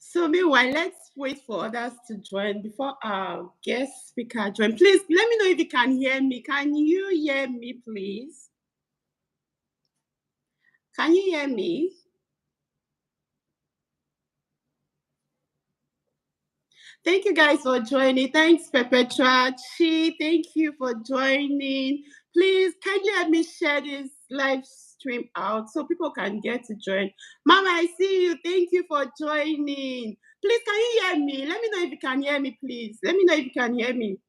So meanwhile, let's wait for others to join before our guest speaker join. Please let me know if you can hear me. Can you hear me, please? Can you hear me? Thank you guys for joining. Thanks, Perpetua. Chi, thank you for joining. Please, can you help me share this live stream out so people can get to join? Mama, I see you. Thank you for joining. Please, can you hear me? Let me know if you can hear me, please. Let me know if you can hear me.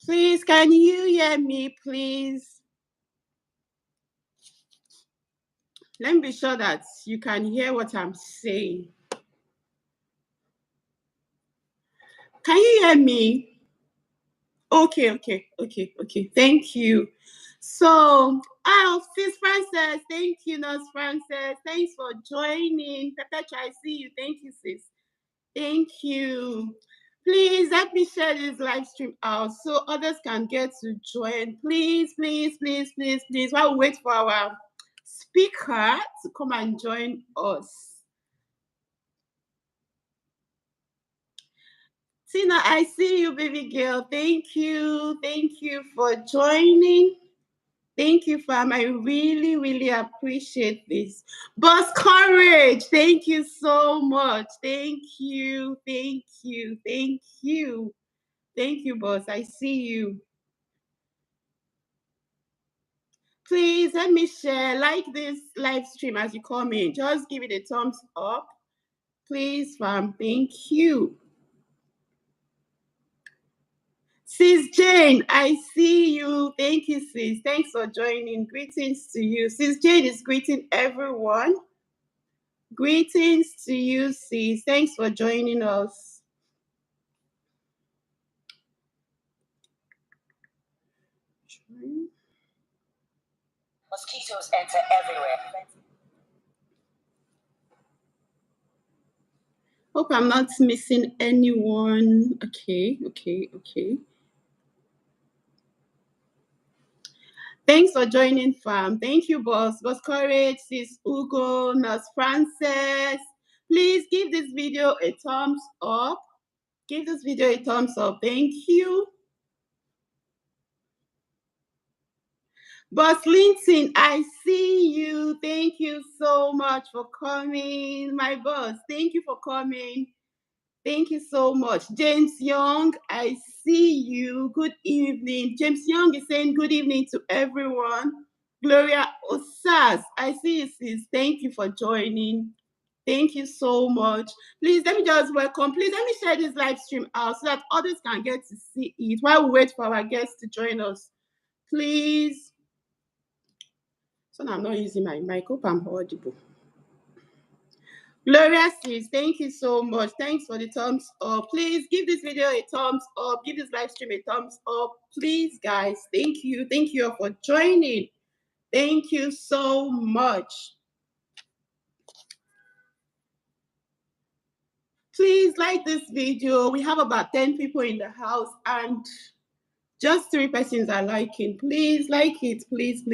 Please, can you hear me, please? Let me be sure that you can hear what I'm saying. Can you hear me? Okay. Thank you. So, Sis Frances, thank you, Nurse Frances. Thanks for joining. Perpetua, I see you. Thank you, sis. Thank you. Please help me share this live stream out so others can get to join. Please. While we wait for our speaker to come and join us. Tina, I see you, baby girl. Thank you. Thank you for joining. Thank you, fam. I really appreciate this. Boss Courage, thank you so much. Thank you, boss. I see you. Please let me share, like this live stream as you come in. Just give it a thumbs up. Please, fam. Thank you. Sis Jane, I see you. Thank you, sis. Thanks for joining. Greetings to you. Sis Jane is greeting everyone. Greetings to you, sis. Thanks for joining us. Mosquitoes enter everywhere. Hope I'm not missing anyone. Okay. Thanks for joining, fam. Thank you, boss. Boss Courage, sis Ugo, Nurse Frances. Please give this video a thumbs up. Give this video a thumbs up. Thank you. Boss Linton, I see you. Thank you so much for coming. My boss, thank you for coming. Thank you so much. James Young, I see you. Good evening. James Young is saying good evening to everyone. Gloria Osas, I see you, sis. Thank you for joining. Thank you so much. Please let me just welcome. Please let me share this live stream out so that others can get to see it while we wait for our guests to join us. Please. So I'm not using my mic. Hope I'm audible. Gloria sis, thank you so much. Thanks for the thumbs up. Please give this video a thumbs up. Give this live stream a thumbs up. Please, guys. Thank you. Thank you all for joining. Thank you so much. Please like this video. We have about 10 people in the house and just 3 persons are liking. Please like it. Please.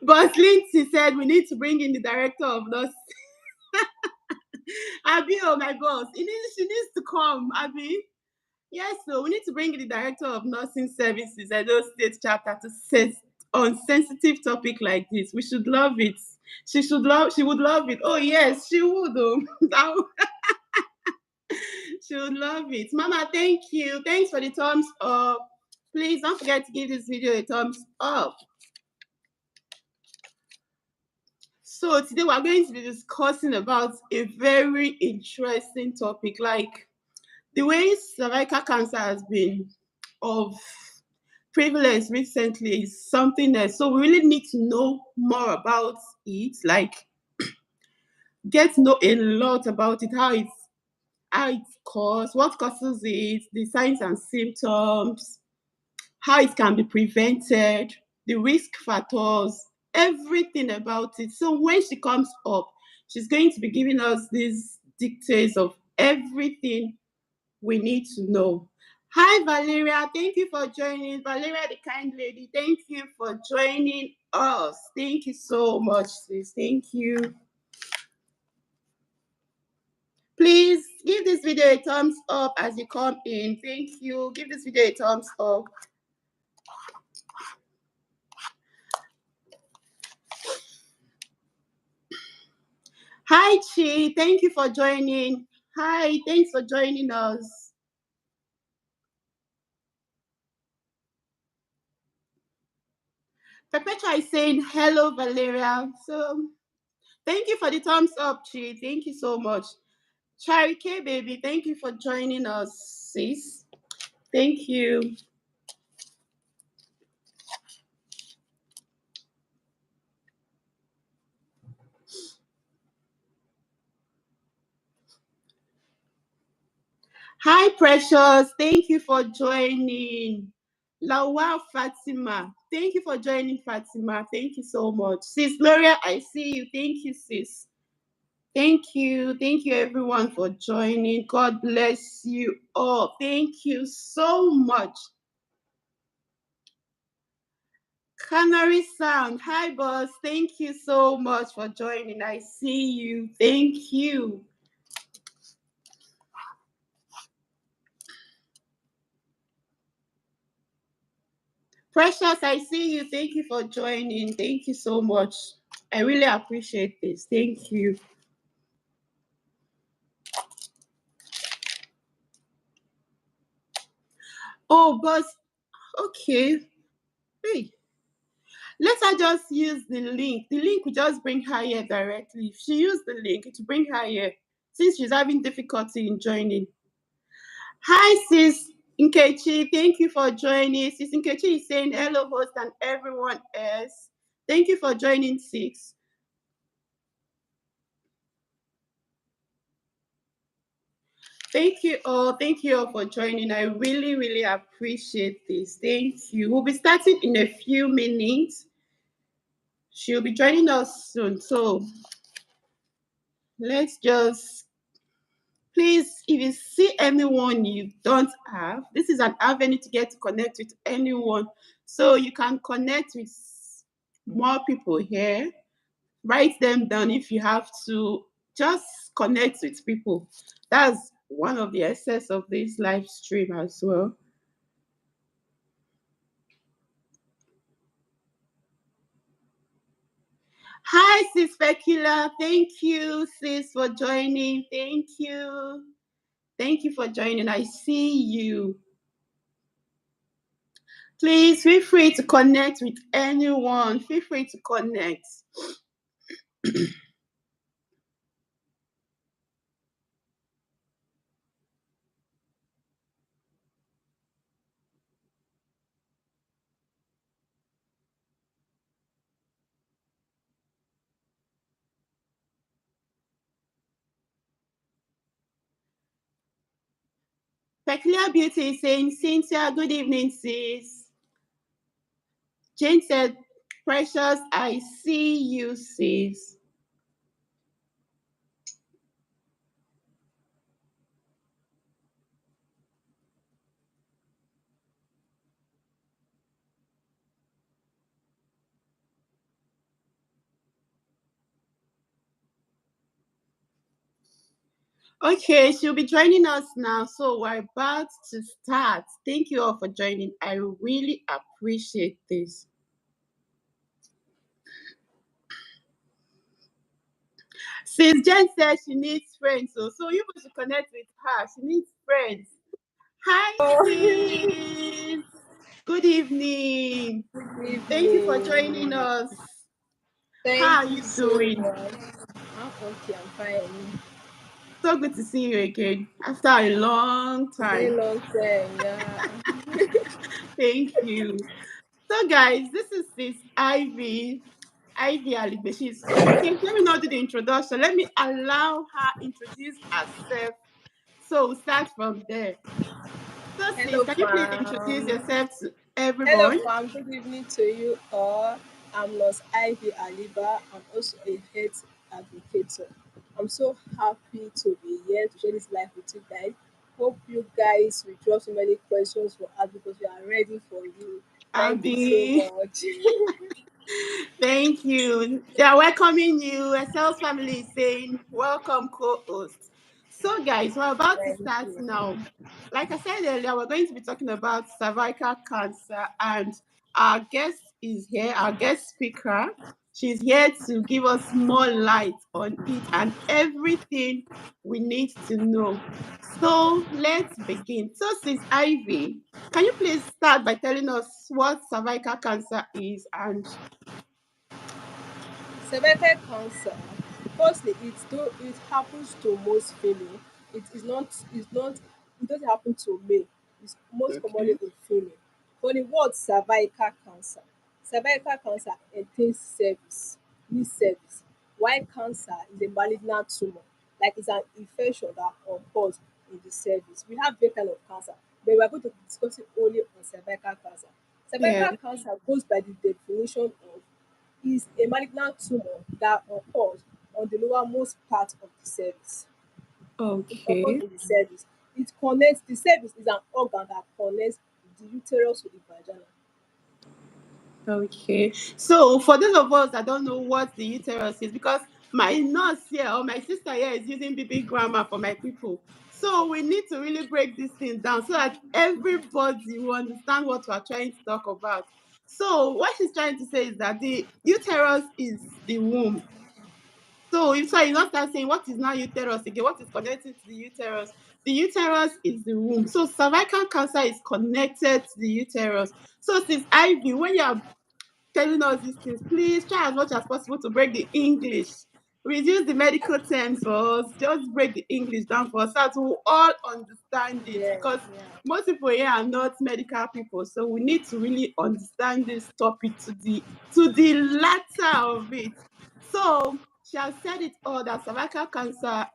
Boss Lindsay said we need to bring in the director of nursing. Abby, oh my boss, she needs to come, Abby. Yes, so we need to bring in the director of nursing services at those state chapter to set on sensitive topic like this. We should love it. She would love it. Oh yes, she would. She would love it. Mama, thank you. Thanks for the thumbs up. Please don't forget to give this video a thumbs up. So today we're going to be discussing about a very interesting topic, like the way cervical cancer has been of prevalence recently is something else. So we really need to know more about it, like get to know a lot about it, how it's caused, what causes it, the signs and symptoms, how it can be prevented, the risk factors, everything about it. So when she comes up, she's going to be giving us these dictates of everything we need to know. Hi, Valeria. Thank you for joining. Valeria, the kind lady, thank you for joining us. Thank you so much, sis. Thank you. Please give this video a thumbs up as you come in. Thank you. Give this video a thumbs up. Hi, Chi. Thank you for joining. Hi, thanks for joining us. Perpetua is saying hello, Valeria. So thank you for the thumbs up, Chi. Thank you so much. Chari K, baby, thank you for joining us, sis. Thank you. Hi, Precious. Thank you for joining. Lawal Fatima. Thank you for joining, Fatima. Thank you so much. Sis Gloria, I see you. Thank you, sis. Thank you. Thank you, everyone, for joining. God bless you all. Thank you so much. Canary Sound. Hi, boss. Thank you so much for joining. I see you. Thank you. Precious, I see you. Thank you for joining. Thank you so much. I really appreciate this. Thank you. Oh, boss. Okay. Hey, let her just use the link. The link will just bring her here directly. If she used the link, it will bring her here since she's having difficulty in joining. Hi, sis Nkechi. Thank you for joining. Sis Nkechi is saying hello, host, and everyone else. Thank you for joining, sis. Thank you all. Thank you all for joining. I really, really appreciate this. Thank you. We'll be starting in a few minutes. She'll be joining us soon. So let's just please, if you see anyone you don't have, this is an avenue to get to connect with anyone. So you can connect with more people here. Write them down if you have to. Just connect with people. That's one of the essence of this live stream as well. Hi, sis Specular. Thank you, sis, for joining. Thank you. Thank you for joining. I see you. Please feel free to connect with anyone. Feel free to connect. Peculiar Beauty is saying, Cynthia, good evening, sis. Jane said, Precious, I see you, sis. Okay, she'll be joining us now. So we're about to start. Thank you all for joining. I really appreciate this. Since Jen said she needs friends, so you should connect with her. She needs friends. Hi, sis. Good evening. Good Thank you for evening. joining us. How Thank are you you so doing? much. I'm okay, I'm fine. So good to see you again after a long Very time. long time, yeah. Thank you. So, guys, this is this Ivy Alibe. Okay. Let me not do the introduction. Let me allow her introduce herself. So we'll start from there. So, sis, Hello, can you please introduce fam. yourself to Hello, everyone? fam. Good evening to you all. I'm Nurse Ivy Aliba. I'm also a health advocate. I'm so happy to be here to share this life with you guys. Hope you guys. We draw so many questions for us because we are ready for you. Thank you so Abby. much. Thank you. They are welcoming you. A sales family is saying, welcome, co host. So, guys, we're about to Thank start you. now. Like I said earlier, we're going to be talking about cervical cancer, and our guest is here, our guest speaker. She's here to give us more light on it and everything we need to know. So, let's begin. So, Sis Ivy, can you please start by telling us what cervical cancer is and Cervical cancer. Firstly, it happens to most female. It is not. It's not. It doesn't happen to male. It's most commonly okay. in female. For the word cervical cancer entails cervix, means cervix. While cancer is a malignant tumor, like it's an infection that occurs in the cervix. We have different kind of cancer, but we are going to be discussing only on cervical cancer. Yeah. Cervical cancer goes by the definition of is a malignant tumor that occurs on the lowermost part of the cervix. It occurs Okay. in the cervix. It connects the cervix is an organ that connects the uterus to the vagina. Okay. So for those of us that don't know what the uterus is, because my nurse here or my sister here is using BB grammar for my people. So we need to really break this thing down so that everybody will understand what we're trying to talk about. So what she's trying to say is that the uterus is the womb. So if so, you not start saying what is now uterus again, what is connected to the uterus? The uterus is the womb. So cervical cancer is connected to the uterus. So since Ivy, when you are telling us these things, please try as much as possible to break the English. Reduce the medical terms for us. Just break the English down for us so that we'll all understand it. Yeah, Because yeah. most people here are not medical people, so we need to really understand this topic to the latter of it. So she has said it all that cervical cancer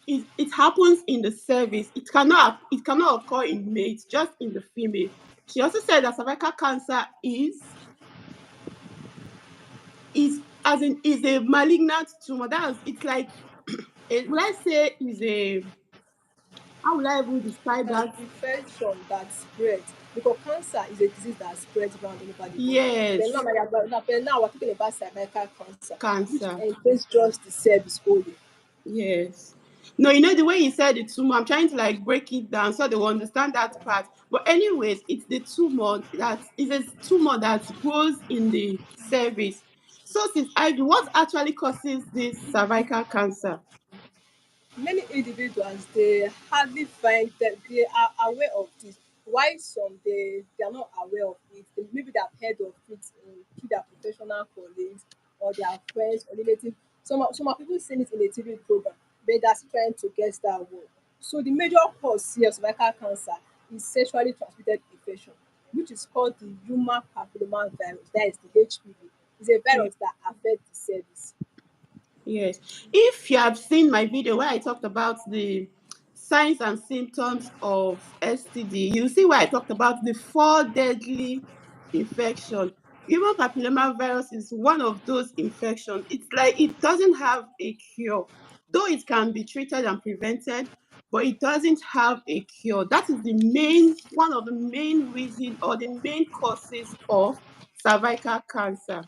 it happens in the cervix. It cannot occur in male, it's just in the female. She also said that cervical cancer is as in is a malignant tumor. That's it's like let's say is a how will I even describe An that? infection that spreads because cancer is a disease that spreads around all over the body. Yes, But now we're talking about cervical cancer, which cancer. entails just the cervix only. Yes. No, you know the way you said the tumor, I'm trying to like break it down so they will understand that part. But anyways, it's the tumor that is a tumor that grows in the cervix. So since Ivy, what actually causes this cervical cancer? Many individuals they hardly find that they are aware of this. Why some they are not aware of it. Maybe they have heard of it through their professional colleagues or their friends or relatives. Some are people seeing it in a TV program, but they're still trying to guess that word. So the major cause here of cervical cancer is sexually transmitted infection, which is called the human papilloma virus. That is the HPV. It's a Yeah. virus that affects the cervix. Yes. If you have seen my video where I talked about the signs and symptoms of STD, you see where I talked about the four deadly infection. Human papilloma virus is one of those infections. It's like it doesn't have a cure, though it can be treated and prevented, but it doesn't have a cure. That is the main one of the main reason or the main causes of cervical cancer.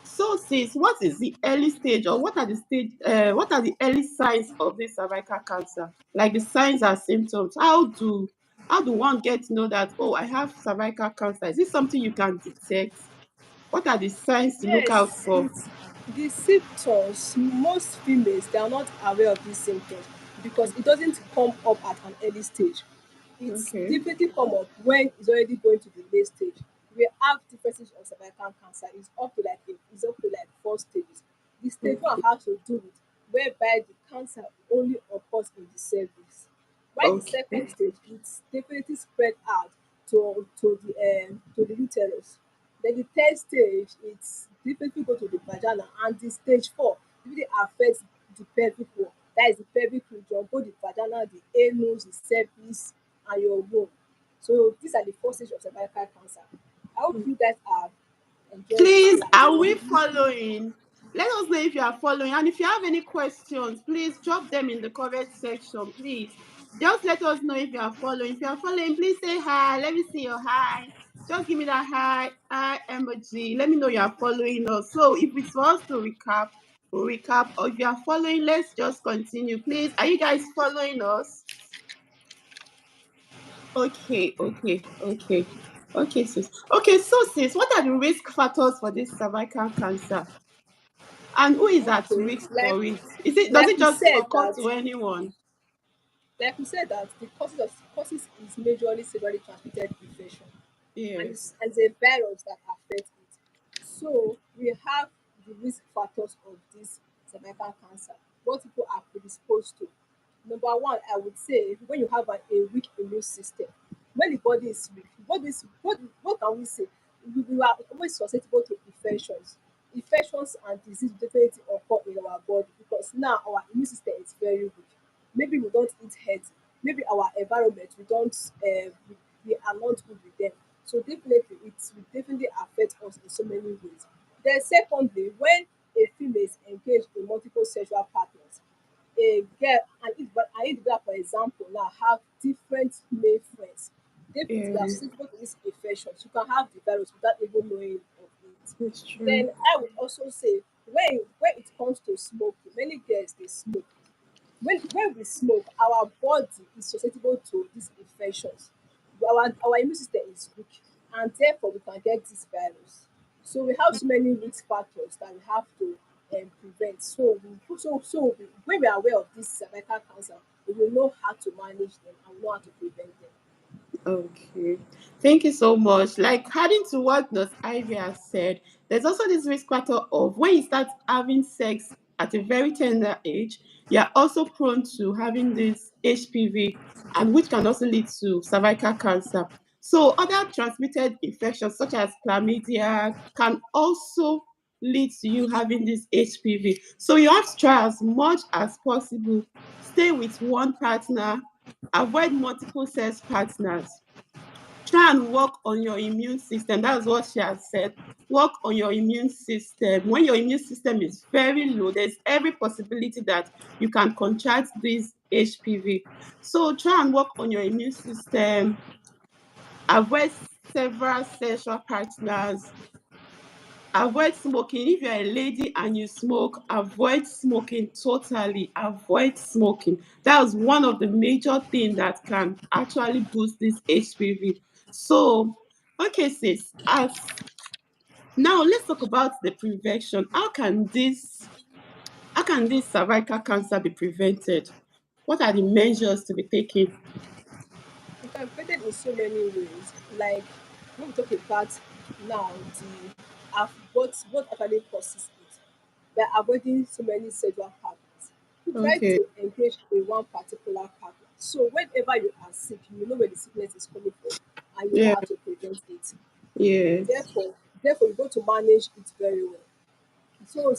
So, sis, what is the early stage, or what are the early signs of this cervical cancer? Like the signs and symptoms. How do one get to know that I have cervical cancer? Is this something you can detect? What are the signs to look out Yes, for? it's the symptoms. Most females they are not aware of these symptoms because it doesn't come up at an early stage. It's Okay. definitely come up when it's already going to the late stage. We have different stages of cervical cancer. It's up to like four stages. The stage one Okay. has to do with whereby the cancer only occurs in the cervix. While the second Okay. stage it's definitely spread out to the uterus. Then the third stage it's definitely go to the vagina, and the stage four really affects the pelvic wall. That is the pelvic region, both the vagina, the anus, the cervix and your womb. So these are the four stages of cervical cancer. I hope you guys are enjoying this Please, are we class. following? let us know if you are following. And if you have any questions, please drop them in the comment section, please. Just let us know if you are following. If you are following, please say hi. Let me see your hi. Just give me that hi emoji. Let me know you are following us. So if it's for us to recap, we'll recap. Or if you are following, let's just continue. Please, are you guys following us? Okay, sis. Okay, so sis, what are the risk factors for this cervical cancer? And who is at Okay, risk for it? Does like it we just said occur that to anyone? the causes is majorly sexually transmitted infection, and Yes. it's a virus that affects it. So we have the risk factors of this cervical cancer. What people are predisposed to. Number one, I would say when you have a weak immune system, when the body is weak, what can we say? We are always susceptible to infections. Infections and disease definitely occur in our body because now our immune system is very weak. Maybe we don't eat healthy, maybe our environment we don't we are not good with them. So definitely it will definitely affect us in so many ways. Then secondly, when a female is engaged in multiple sexual partners, a girl an individual for example now have different male friends, definitely they are Yeah, susceptible to these infections. You can have the virus without even knowing of it. it's true. Then I would also say when it comes to smoking, many girls dey smoke. When we smoke, our body is susceptible to these infections. Our immune system is weak, and therefore we can get this virus. So we have so many risk factors that we have to prevent. When we are aware of this cervical cancer, we will know how to manage them and we know how to prevent them. Okay. Thank you so much. Like adding to what Nurse Ivy has said, there's also this risk factor of when you start having sex at a very tender age, you're also prone to having this HPV, and which can also lead to cervical cancer. So other transmitted infections such as chlamydia can also lead to you having this HPV. So you have to try as much as possible, stay with one partner, avoid multiple sex partners, try and work on your immune system. That's what she has said. Work on your immune system. When your immune system is very low, there's every possibility that you can contract this HPV. So try and work on your immune system. Avoid several sexual partners. Avoid smoking. If you're a lady and you smoke, avoid smoking totally. Avoid smoking. That's one of the major things that can actually boost this HPV. So, okay, sis, as now let's talk about the prevention. How can this cervical cancer be prevented? What are the measures to be taken? We can prevent it in so many ways. Like when we talk about now the what actually causes it. We are avoiding so many sexual partners. We try Okay. to engage in one particular partner. So whenever you are sick, you know where the sickness is coming from and you know Yeah. how to prevent it. Yes. Therefore, you go to manage it very well. So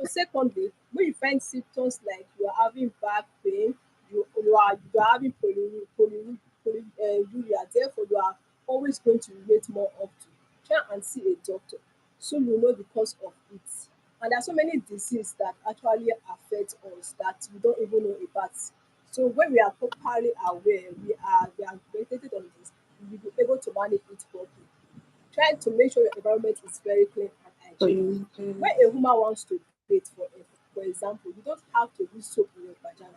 secondly, when you find symptoms like you are having back pain, you are having polyuria, therefore you are always going to relate more up to. Try and see a doctor so you know the cause of it. And there are so many diseases that actually affect us that we don't even know about. So when we are properly aware, we are educated on this, we will be able to manage it properly. Try to make sure your environment is very clean and hygienic. When a woman wants to bathe, for example, you don't have to use soap in your vagina.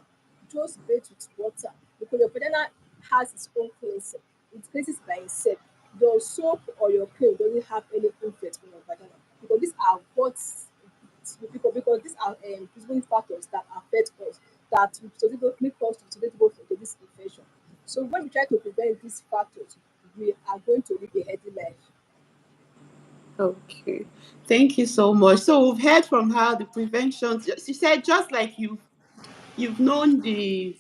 Just bathe with water because your vagina has its own cleansing. It cleanses by itself. Your soap or your cream doesn't have any effect on your vagina because these are because these are physical factors that affect us that will make us susceptible to this infection. So when we try to prevent these factors, we are going to live a healthy life. Okay. Thank you so much. So we've heard from her the prevention. She said just like you've known the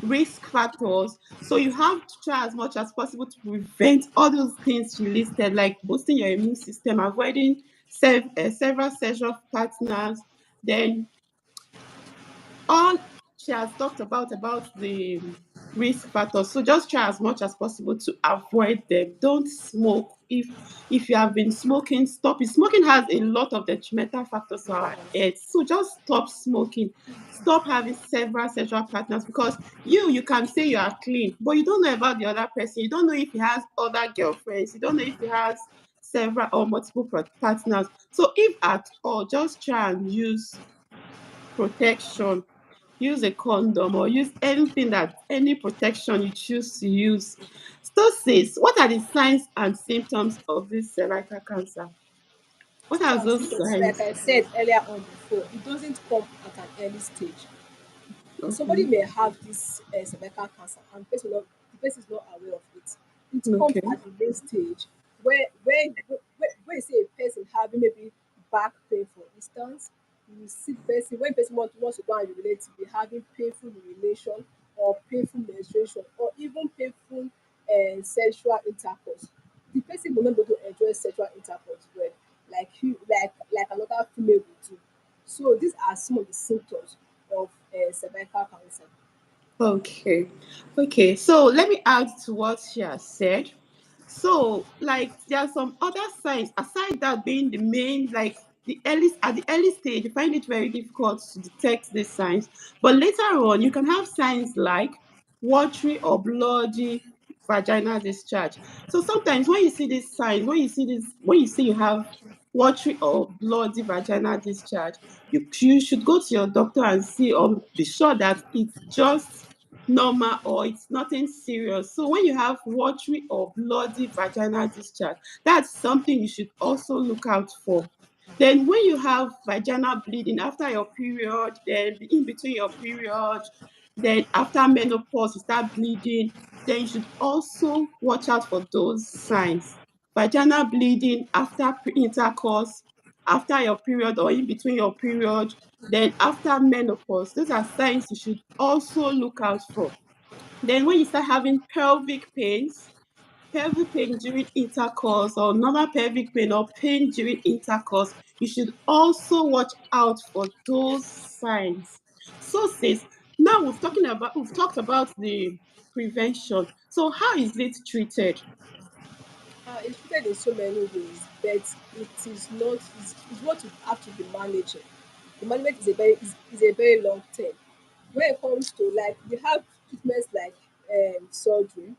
risk factors, so you have to try as much as possible to prevent all those things she listed, like boosting your immune system, avoiding several sexual partners, then all she has talked about the risk factors. So just try as much as possible to avoid them. Don't smoke. if you have been smoking, stop it. Smoking has a lot of detrimental factors to our health, so just stop smoking. Stop having several sexual partners, because you can say you are clean, but you don't know about the other person. You don't know if he has other girlfriends. You don't know if he has several or multiple partners. So if at all, just try and use protection. Use a condom or use anything, that any protection you choose to use. So sis, what are the signs and symptoms of this cervical cancer? What are Signs and those symptoms, like signs? I said earlier on before, it doesn't come at an early stage. Somebody Okay. may have this cervical cancer and the person is not aware of it. It comes Okay. at the late stage where you see a person having maybe back pain, for instance. You see the person, when the person wants to go and urinate, to be having painful urination or painful menstruation or even painful sexual intercourse. The person will not be able to enjoy sexual intercourse well, like another female would do. So these are some of the symptoms of cervical cancer. Okay. Okay. So let me add to what she has said. So, like, there are some other signs aside that being the main, like the early at the early stage, you find it very difficult to detect these signs. But later on, you can have signs like watery or bloody vaginal discharge. So sometimes when you see these signs, when you see you have watery or bloody vaginal discharge, you should go to your doctor and see, or be sure that it's just normal or it's nothing serious. So when you have watery or bloody vaginal discharge, that's something you should also look out for. Then when you have vaginal bleeding after your period, then in between your period, then after menopause you start bleeding, then you should also watch out for those signs. Vaginal bleeding after intercourse, after your period or in between your period, then after menopause. Those are signs you should also look out for. Then when you start having pelvic pain during intercourse, or normal pelvic pain or pain during intercourse, you should also watch out for those signs. So sis, now we've talked about the prevention. So how is it treated? It's treated in so many ways, but it's what you have to be managing. The management is a very long term. When it comes to, like, we have treatments like surgery.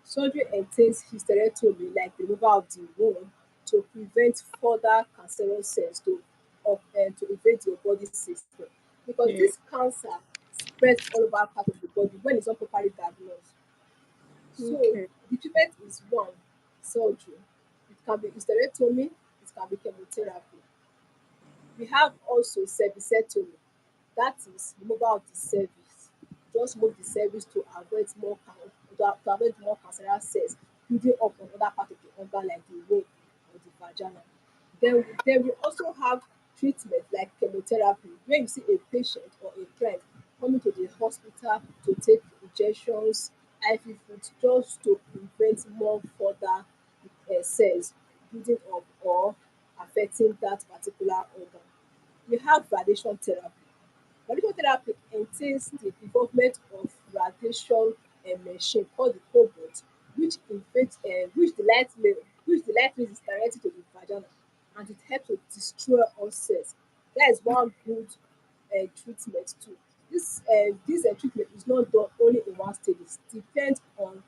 Surgery entails hysterectomy, like the removal of the womb, to prevent further cancerous cells to invade your body system. Because Yeah. this cancer spreads all over part of the body when it's not properly diagnosed. So Okay. the treatment is one, surgery. It can be hysterectomy, it can be chemotherapy. We have also cervicectomy, that is removal of the cervix. Just move the cervix to avoid to avoid more cancerous cells building up on other part of the organ like the womb or the vagina. Then we also have treatment like chemotherapy, where you see a patient or a friend coming to the hospital to take injections, IV fluids, just to prevent more further cells building up or affecting that particular organ. We have radiation therapy. Radiation therapy entails the involvement of radiation machine called the cobalt, which the light rays is directed to the vagina, and it helps to destroy all cells. That is one good treatment too. This treatment is not done only in one stage. It depends on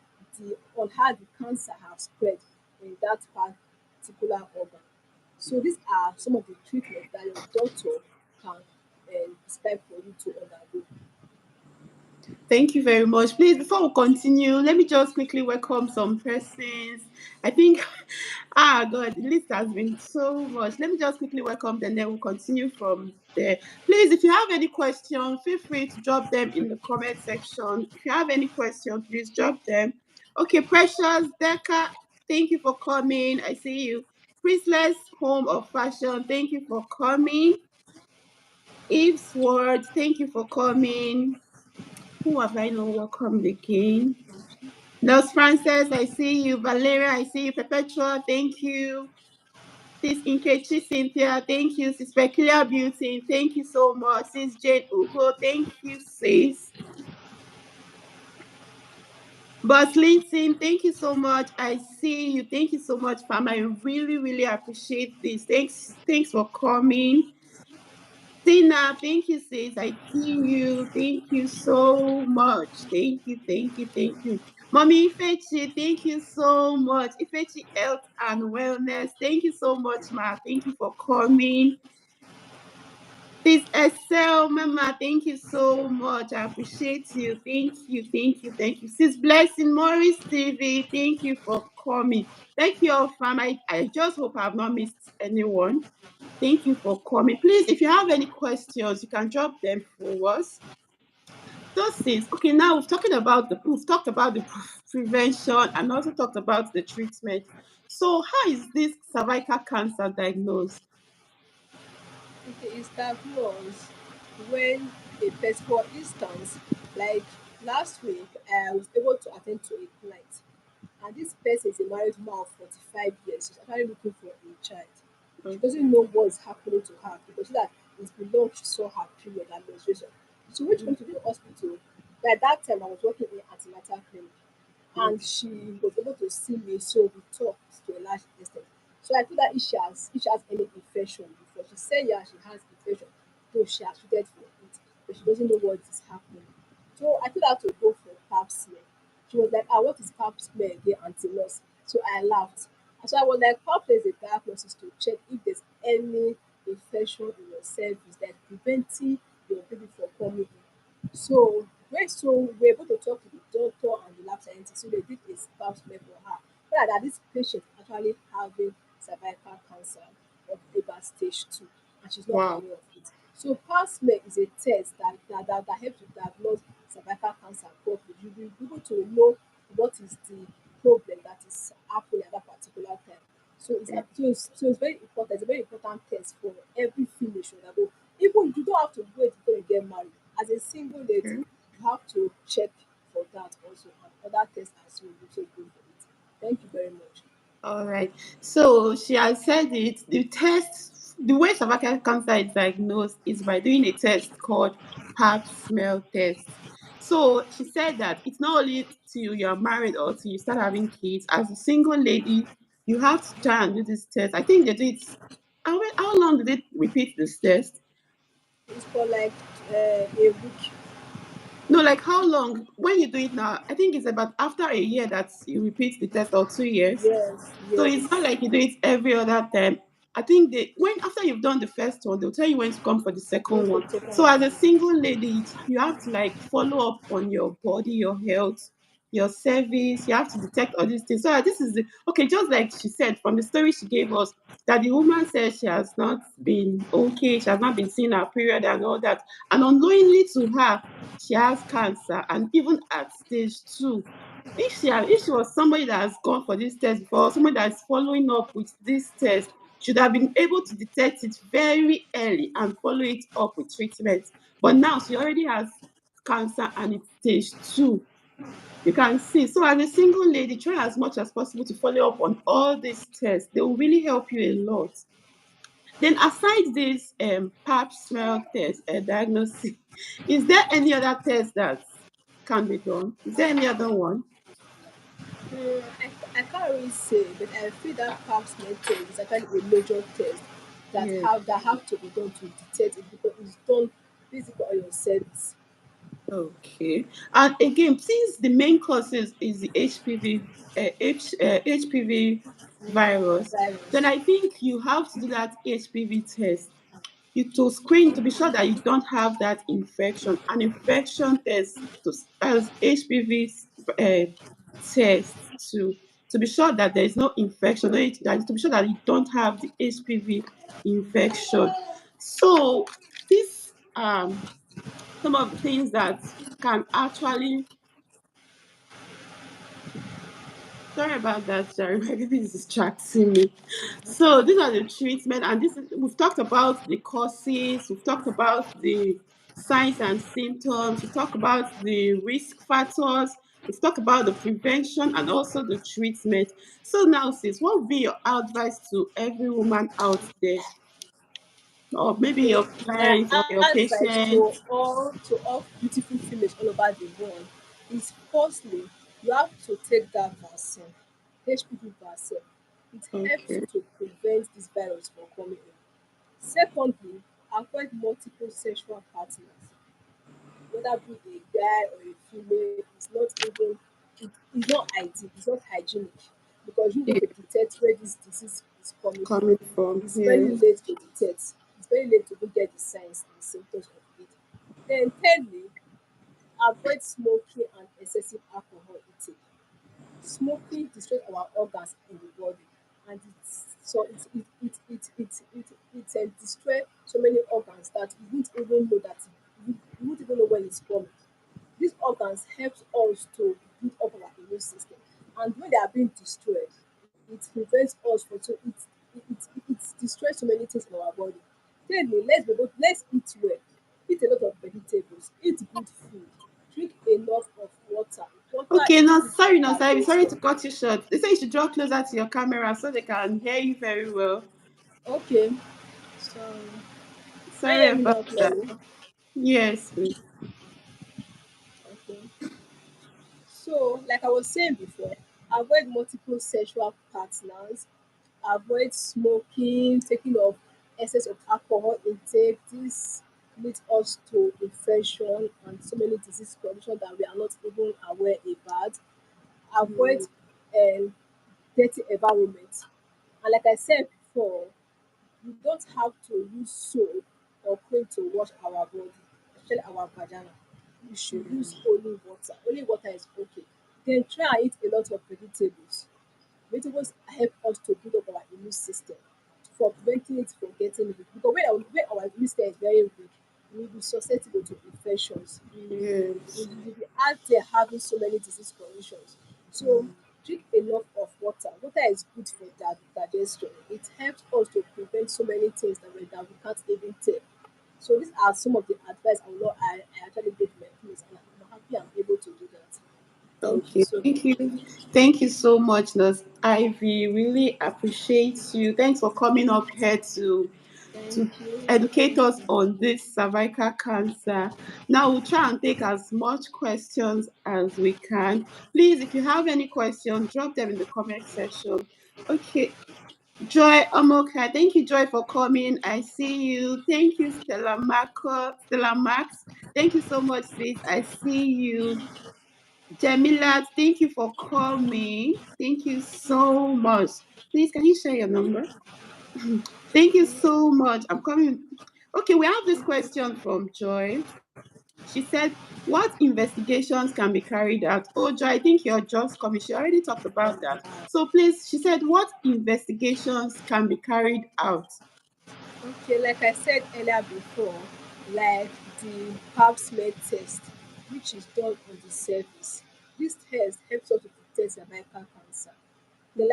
how the cancer has spread in that particular organ. So these are some of the treatments that your doctor can prescribe for you to undergo. Thank you very much. Please, before we continue, let me just quickly welcome some persons. I think, God, the list has been so much. Let me just quickly welcome them, then we'll continue from there. Please, if you have any questions, feel free to drop them in the comment section. If you have any questions, please drop them. Okay, Precious, Becca, thank you for coming. I see you. Priestless Home of Fashion, thank you for coming. Eve's Word, thank you for coming. Who have I not welcomed again? Nurse Frances, I see you. Valeria, I see you. Perpetua, thank you. Sis Inkechi Cynthia, thank you. Sis Peculiar Beauty, thank you so much. Sis Jane Ugo, thank you, sis. But Linton, thank you so much. I see you. Thank you so much, Pam. I really, really appreciate this. Thanks for coming. Tina, thank you, sis. I see you. Thank you so much. Thank you. Mommy Ifechi, thank you so much. Ifechi Health and Wellness, thank you so much, Ma. Thank you for coming. This Excel, Mama, thank you so much. I appreciate you. Thank you. Sis Blessing Morris TV, thank you for coming. Thank you all, fam. I just hope I've not missed anyone. Thank you for coming. Please, if you have any questions, you can drop them for us. Those things. Okay, now we've talked about the prevention and also talked about the treatment. So, how is this cervical cancer diagnosed? Okay, is diagnosed when a person, for instance, like last week, I was able to attend to a client, and this person is a married woman of 45 years. She's actually looking for a child. She doesn't Okay. know what's happening to her because that it's below she saw her period and menstruation. So when she went to the hospital, by that time I was working in antenatal clinic, and Okay. she was able to see me, so we talked to a large extent. So I told her if she has any infection before. She said yeah, she has infection, though she has treated for it, but she doesn't know what is happening. So I told her to go for pap smear. She was like, ah, what is pap smear again, auntie nurse? So I laughed. And so I was like, pap smear is a diagnosis to check if there's any infection in your cervix that preventing your baby from coming in. So we're able to talk to the doctor and the lab scientist. So they did a pap smear for her. Found out that this patient actually having cervical cancer of liver stage 2, and she's not Wow. aware of it. So pap smear is a test that helps to diagnose cervical cancer properly. You will be able to know what is the problem that is happening at that particular time. So it's very important. It's a very important test for every female should go. Even you don't have to wait before you get married. As a single lady, Okay. you have to check for that also, and other tests as well. You also go for it. Thank you very much. All right. So she has said it. The way cervical cancer is diagnosed is by doing a test called Pap smell test. So she said that it's not only till you're married or till you start having kids. As a single lady, you have to try and do this test. I think they do it. How long do they repeat this test? It's for like a week. No, like how long? When you do it now, I think it's about after a year that you repeat the test or 2 years. Yes, So it's not yes. like you do it every other time. I think they when after you've done the first one, they'll tell you when to come for the Go second for one. the second So one. as a single lady, you have to like follow up on your body, your health, your service. You have to detect all these things. So this is the okay, just like she said from the story she gave us, that the woman said she has not been okay, she has not been seeing her period and all that. And unknowingly to her, she has cancer, and even at stage 2. If she was somebody that has gone for this test before, somebody that is following up with this test, should have been able to detect it very early and follow it up with treatment. But now she already has cancer and it's stage 2. You can see. So as a single lady, try as much as possible to follow up on all these tests. They will really help you a lot. Then aside this pap smell test diagnosis, is there any other test that can be done? Is there any other one? I can't really say, but I feel that pap smear test is actually a major test Yes. that have to be done to detect it because it's done basically on your cells. Okay. And again, since the main causes is the HPV virus, then Virus. I think you have to do that HPV test. You to screen to be sure that you don't have that infection. An infection test as HPV test to be sure that there is no infection, to be sure that you don't have the HPV infection. So this some of the things that can actually sorry about that, Jerry. My baby is distracting me. So these are the treatment, and we've talked about the causes, we've talked about the signs and symptoms, we've talked about the risk factors, we've talked about the prevention and also the treatment. So now, sis, what would be your advice to every woman out there, or maybe Okay, your clients or your advice patients? to all beautiful females all over the world is firstly, You have to take that vaccine, HPV vaccine. It helps Okay. to prevent this virus from coming in. Secondly, avoid multiple sexual partners, whether be a guy or a female. It's not ideal, it's not hygienic, because you Yeah. want to detect where this disease is coming from. Coming from, It's very yes. late to detect. It's very late to even get the signs and symptoms of it. Then thirdly, avoid smoking and excessive alcohol intake. Smoking destroys our organs in the body, and it destroy so many organs that you won't even know that you won't even know when it's coming. These organs helps us to build up our immune system, and when they are being destroyed, it prevents us from it destroys so many things in our body. Thirdly, let's eat well, eat a lot of vegetables, eat good food, drink enough of water. Water Okay, is no, good for sorry, no, sorry, sorry digestion. to cut you short. They say you should draw closer to your camera so they can hear you very well. Okay, so can you Sorry hear me about now that. clearly? Yes, please. Okay. So, like I was saying before, avoid multiple sexual partners, avoid smoking, taking of excess of alcohol intake. This leads us to infection and so many disease conditions that we are not even aware about. Avoid Mm, um, dirty environment. And like I said before, we don't have to use soap or cream to wash our body, especially our vagina. We should use only water. Only water is okay. Then try and eat a lot of vegetables. Vegetables help us to build up our immune system for preventing it from getting weak. Because when our immune system is very weak, we will be susceptible to infections. We yes. will be out there having so many disease conditions. So drink enough of water. Water is good for digestion. It helps us to prevent so many things that we can't even tell. So these are some of the advice I actually gave my friends, and I'm happy I'm able to do that. Thank you Okay, so thank much. you. Thank you so much, Nurse Ivy. Really appreciate you. Thanks for coming up here to Thank you. educate Thank us you. on this cervical cancer. Now we'll try and take as much questions as we can. Please, if you have any questions, drop them in the comment section. Okay, Joy Omoka, thank you, Joy, for coming. I see you. Thank you, Stella Max. Thank you so much, sis. I see you. Jamila, thank you for calling. Thank you so much. Please, can you share your number? Thank you so much. I'm coming. Okay, we have this question from Joy. She said, what investigations can be carried out? Oh, Joy, I think you're just coming. She already talked about that. So please, she said, what investigations can be carried out? Okay, like I said earlier before, like the pap smear test, which is done on the surface. This test helps us to detect cervical cancer. The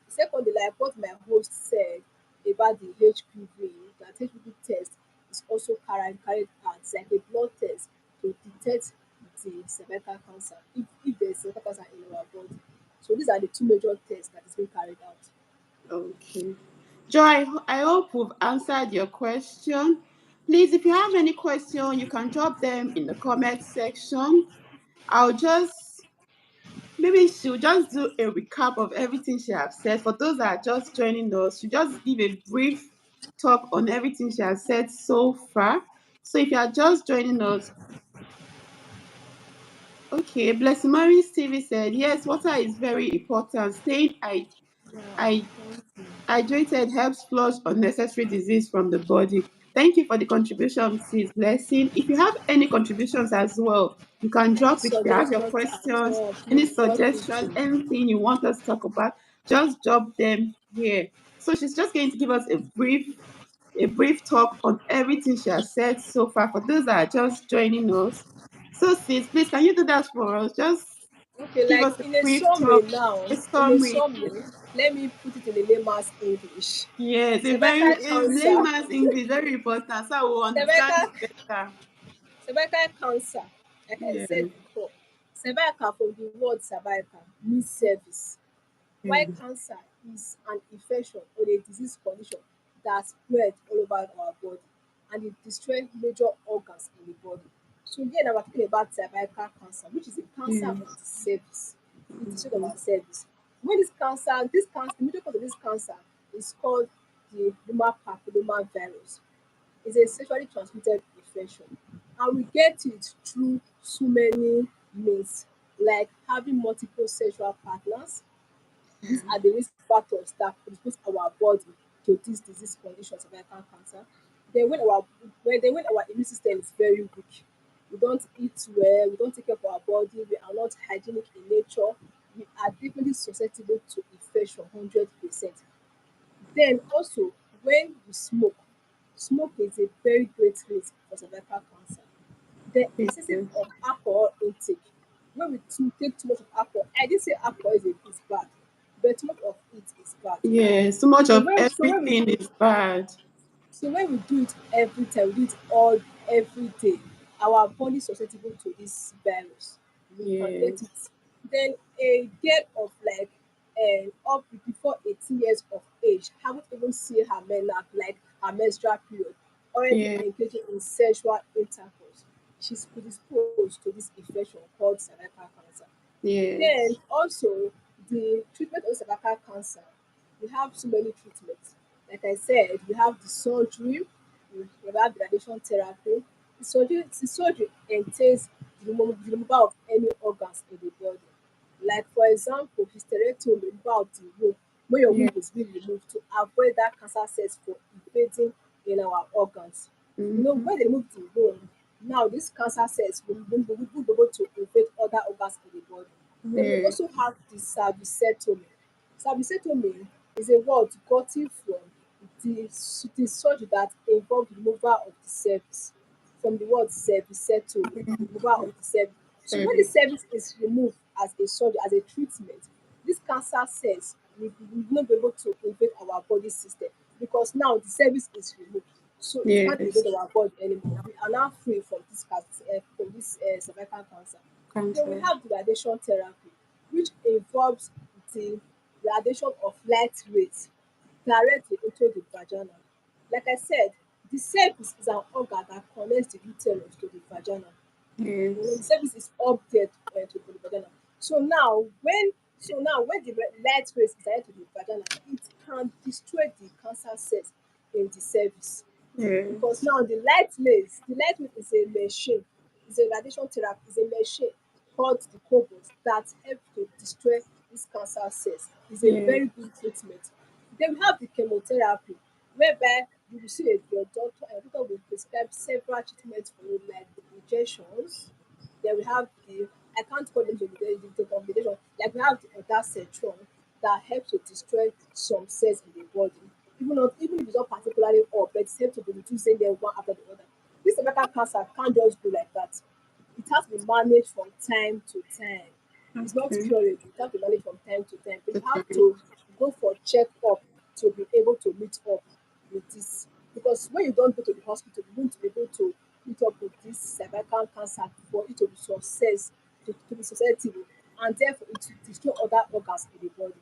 secondly, like what my host said about the HPV, that HPV test is also carried out. It's like a blood test to detect the cervical cancer, if there is cervical cancer in our body. So these are the two major tests that is being carried out. Okay. Joy, I hope we've answered your question. Please, if you have any question, you can drop them in the comment section. I'll just maybe she'll just do a recap of everything she has said. For those that are just joining us, she'll just give a brief talk on everything she has said so far. So if you are just joining us, okay, Blessing Mary Stevie said, yes, water is very important. Staying I hydrated helps flush unnecessary disease from the body. Thank you for the contribution, sis Blessing. If you have any contributions as well, you can Any drop it. If you have your suggestions as questions, well, any please drop it suggestions, too. anything you want us to talk about, just drop them here. So she's just going to give us a brief talk on everything she has said so far for those that are just joining us. So sis, please can you do that for us? Just Okay, give like us a in a brief summary talk, now, a in a summary. summary, let me put it in a layman's English. Yes, a very Cervical a cancer, layman's English, very important, so I will understand cervical, it better. cervical cancer, like I Yeah. said before, cervical from the word cervical means cervix. Why Mm. cancer is an infection or a disease condition that spread all over our body, and it destroys major organs in the body. So here now we're talking about cervical cancer, which is a cancer of Yes. the cervix. It's the stage of our cervix. When this cancer, the major cause of this cancer is called the human papilloma virus. It's a sexually transmitted infection, and we get it through so many means, like having multiple sexual partners. These are the risk factors that predispose our body to this disease condition, cervical cancer. Then when our immune system is very weak, we don't eat well, we don't take care of our body, we are not hygienic in nature, we are definitely susceptible to infection 100%. Then also, when we smoke, smoke is a very great risk for cervical cancer. The excessive Yes. of alcohol intake. When we take too much of alcohol, I didn't say alcohol is bad, but too much of it is bad. Yes. So much So of when so when we everything is bad. so when we do it every time, we do it all every day, our body is susceptible to this virus. We can get it. Yes. Then a girl of like up before 18 years of age haven't even seen her like her menstrual period, already Yeah. engaging in sexual intercourse. She's predisposed to this infection called cervical cancer. Then Yes. also the treatment of cervical cancer, we have so many treatments. Like I said, we have the surgery, we have the radiation therapy. The surgery entails the removal of any organs in the body. Like for example, hysterectomy, removal of the womb, when your Yeah. womb is being removed to avoid that cancer cells from invading in our organs. Mm-hmm. When they remove the womb, now these cancer cells will be able to invade other organs in the body. Then we Yeah. also have the cervicectomy. Cervicectomy is a word gotten from the surgery that involve removal of the cervix, from the word cerviceto, removal of the cervix. So when the Service. cervix is removed as a surgery, as a treatment, these cancer cells will not be able to invade our body system, because now the cervix is removed. So it can't Yes. invade our body anymore. We are now free from this cervical cancer. Then we Cancer. have the radiation therapy, which involves the radiation of light rays directly into the vagina. Like I said, the cervix is an organ that connects the uterus to the vagina. The Yes. cervix is up there to the vagina. So now when the light rays is direct to the vagina, it can destroy the cancer cells in the cervix, because Yes. now the light ray is a machine, is a radiation therapy, is a machine called the cobalt that help to destroy these cancer cells. Is a Yes. very good treatment. Then we have the chemotherapy, whereby you will see your doctor, and your doctor will prescribe several treatments for you, like the injections. Then we have I can't call them the combination. Like we have the ondansetron that helps to destroy some cells in the body. Even if it's not particularly all, but it helps to be reducing them one after the other. This cervical cancer can't just go like that. It has to be managed from time to time. It's not Okay. curable. It has to be managed from time to time. But you have Okay. to go for check-up to be able to meet up with this. Because when you don't go to the hospital, you won't be able to meet up with this cervical cancer for it to be to be susceptible, and therefore it will destroy other organs in the body.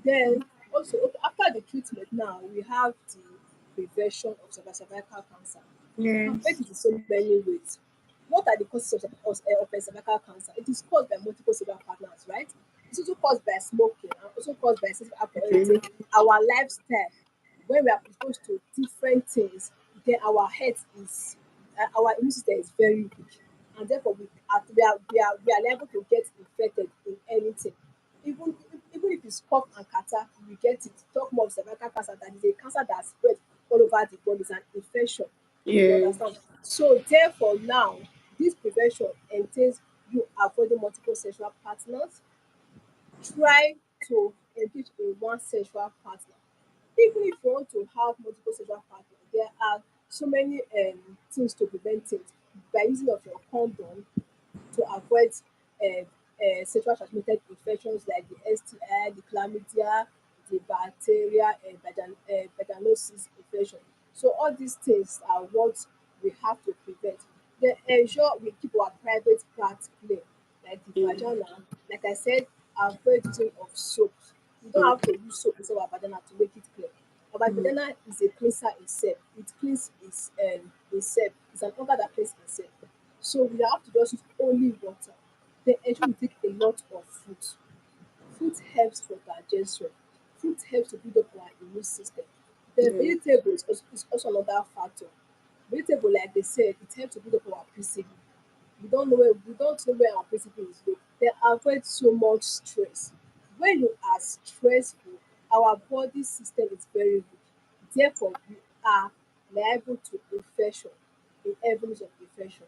Then also, okay, after the treatment now, we have the prevention of cervical cancer. We can prevent Yes. it in so many ways. What are the causes of cervical cancer? It is caused by multiple sexual partners, right? It's also caused by smoking, and also caused by excessive alcohol intake, our lifestyle. When we are exposed to different things, then our immune system is very weak, and therefore we are liable to get infected in anything. Even if it's cough and catarrh, we get it. Talk more of cervical cancer, that is a cancer that spread all over the body, is an infection. You understand? Yes. So therefore now, this prevention entails you avoiding multiple sexual partners. Try to engage in one sexual partner. Even if you want to have multiple sexual partners, there are so many things to prevent it, by using of your condom, to avoid sexual transmitted infections like the STI, the chlamydia, the bacteria, vaginosis infection. So all these things are what we have to prevent. Then ensure we keep our private parts clean, like the Yeah. vagina. Like I said, avoid using of soaps. You don't have to Okay. use soap inside our vagina to make it clean. Our Mm. vagina is a cleanser itself. It cleans itself. It's an organ that cleans itself. So we have to just use only water. Then ensure you take a lot of fruit. Fruit helps for digestion. Fruit helps to build up our immune system. The Yeah. vegetable is also another factor. Vegetable, like they said, it helps to build up our PCB. We don't know where our PCB is low. They avoid so much stress. When you are stressful, our body system is very weak. Therefore, we are liable to infection, in avenues of infection.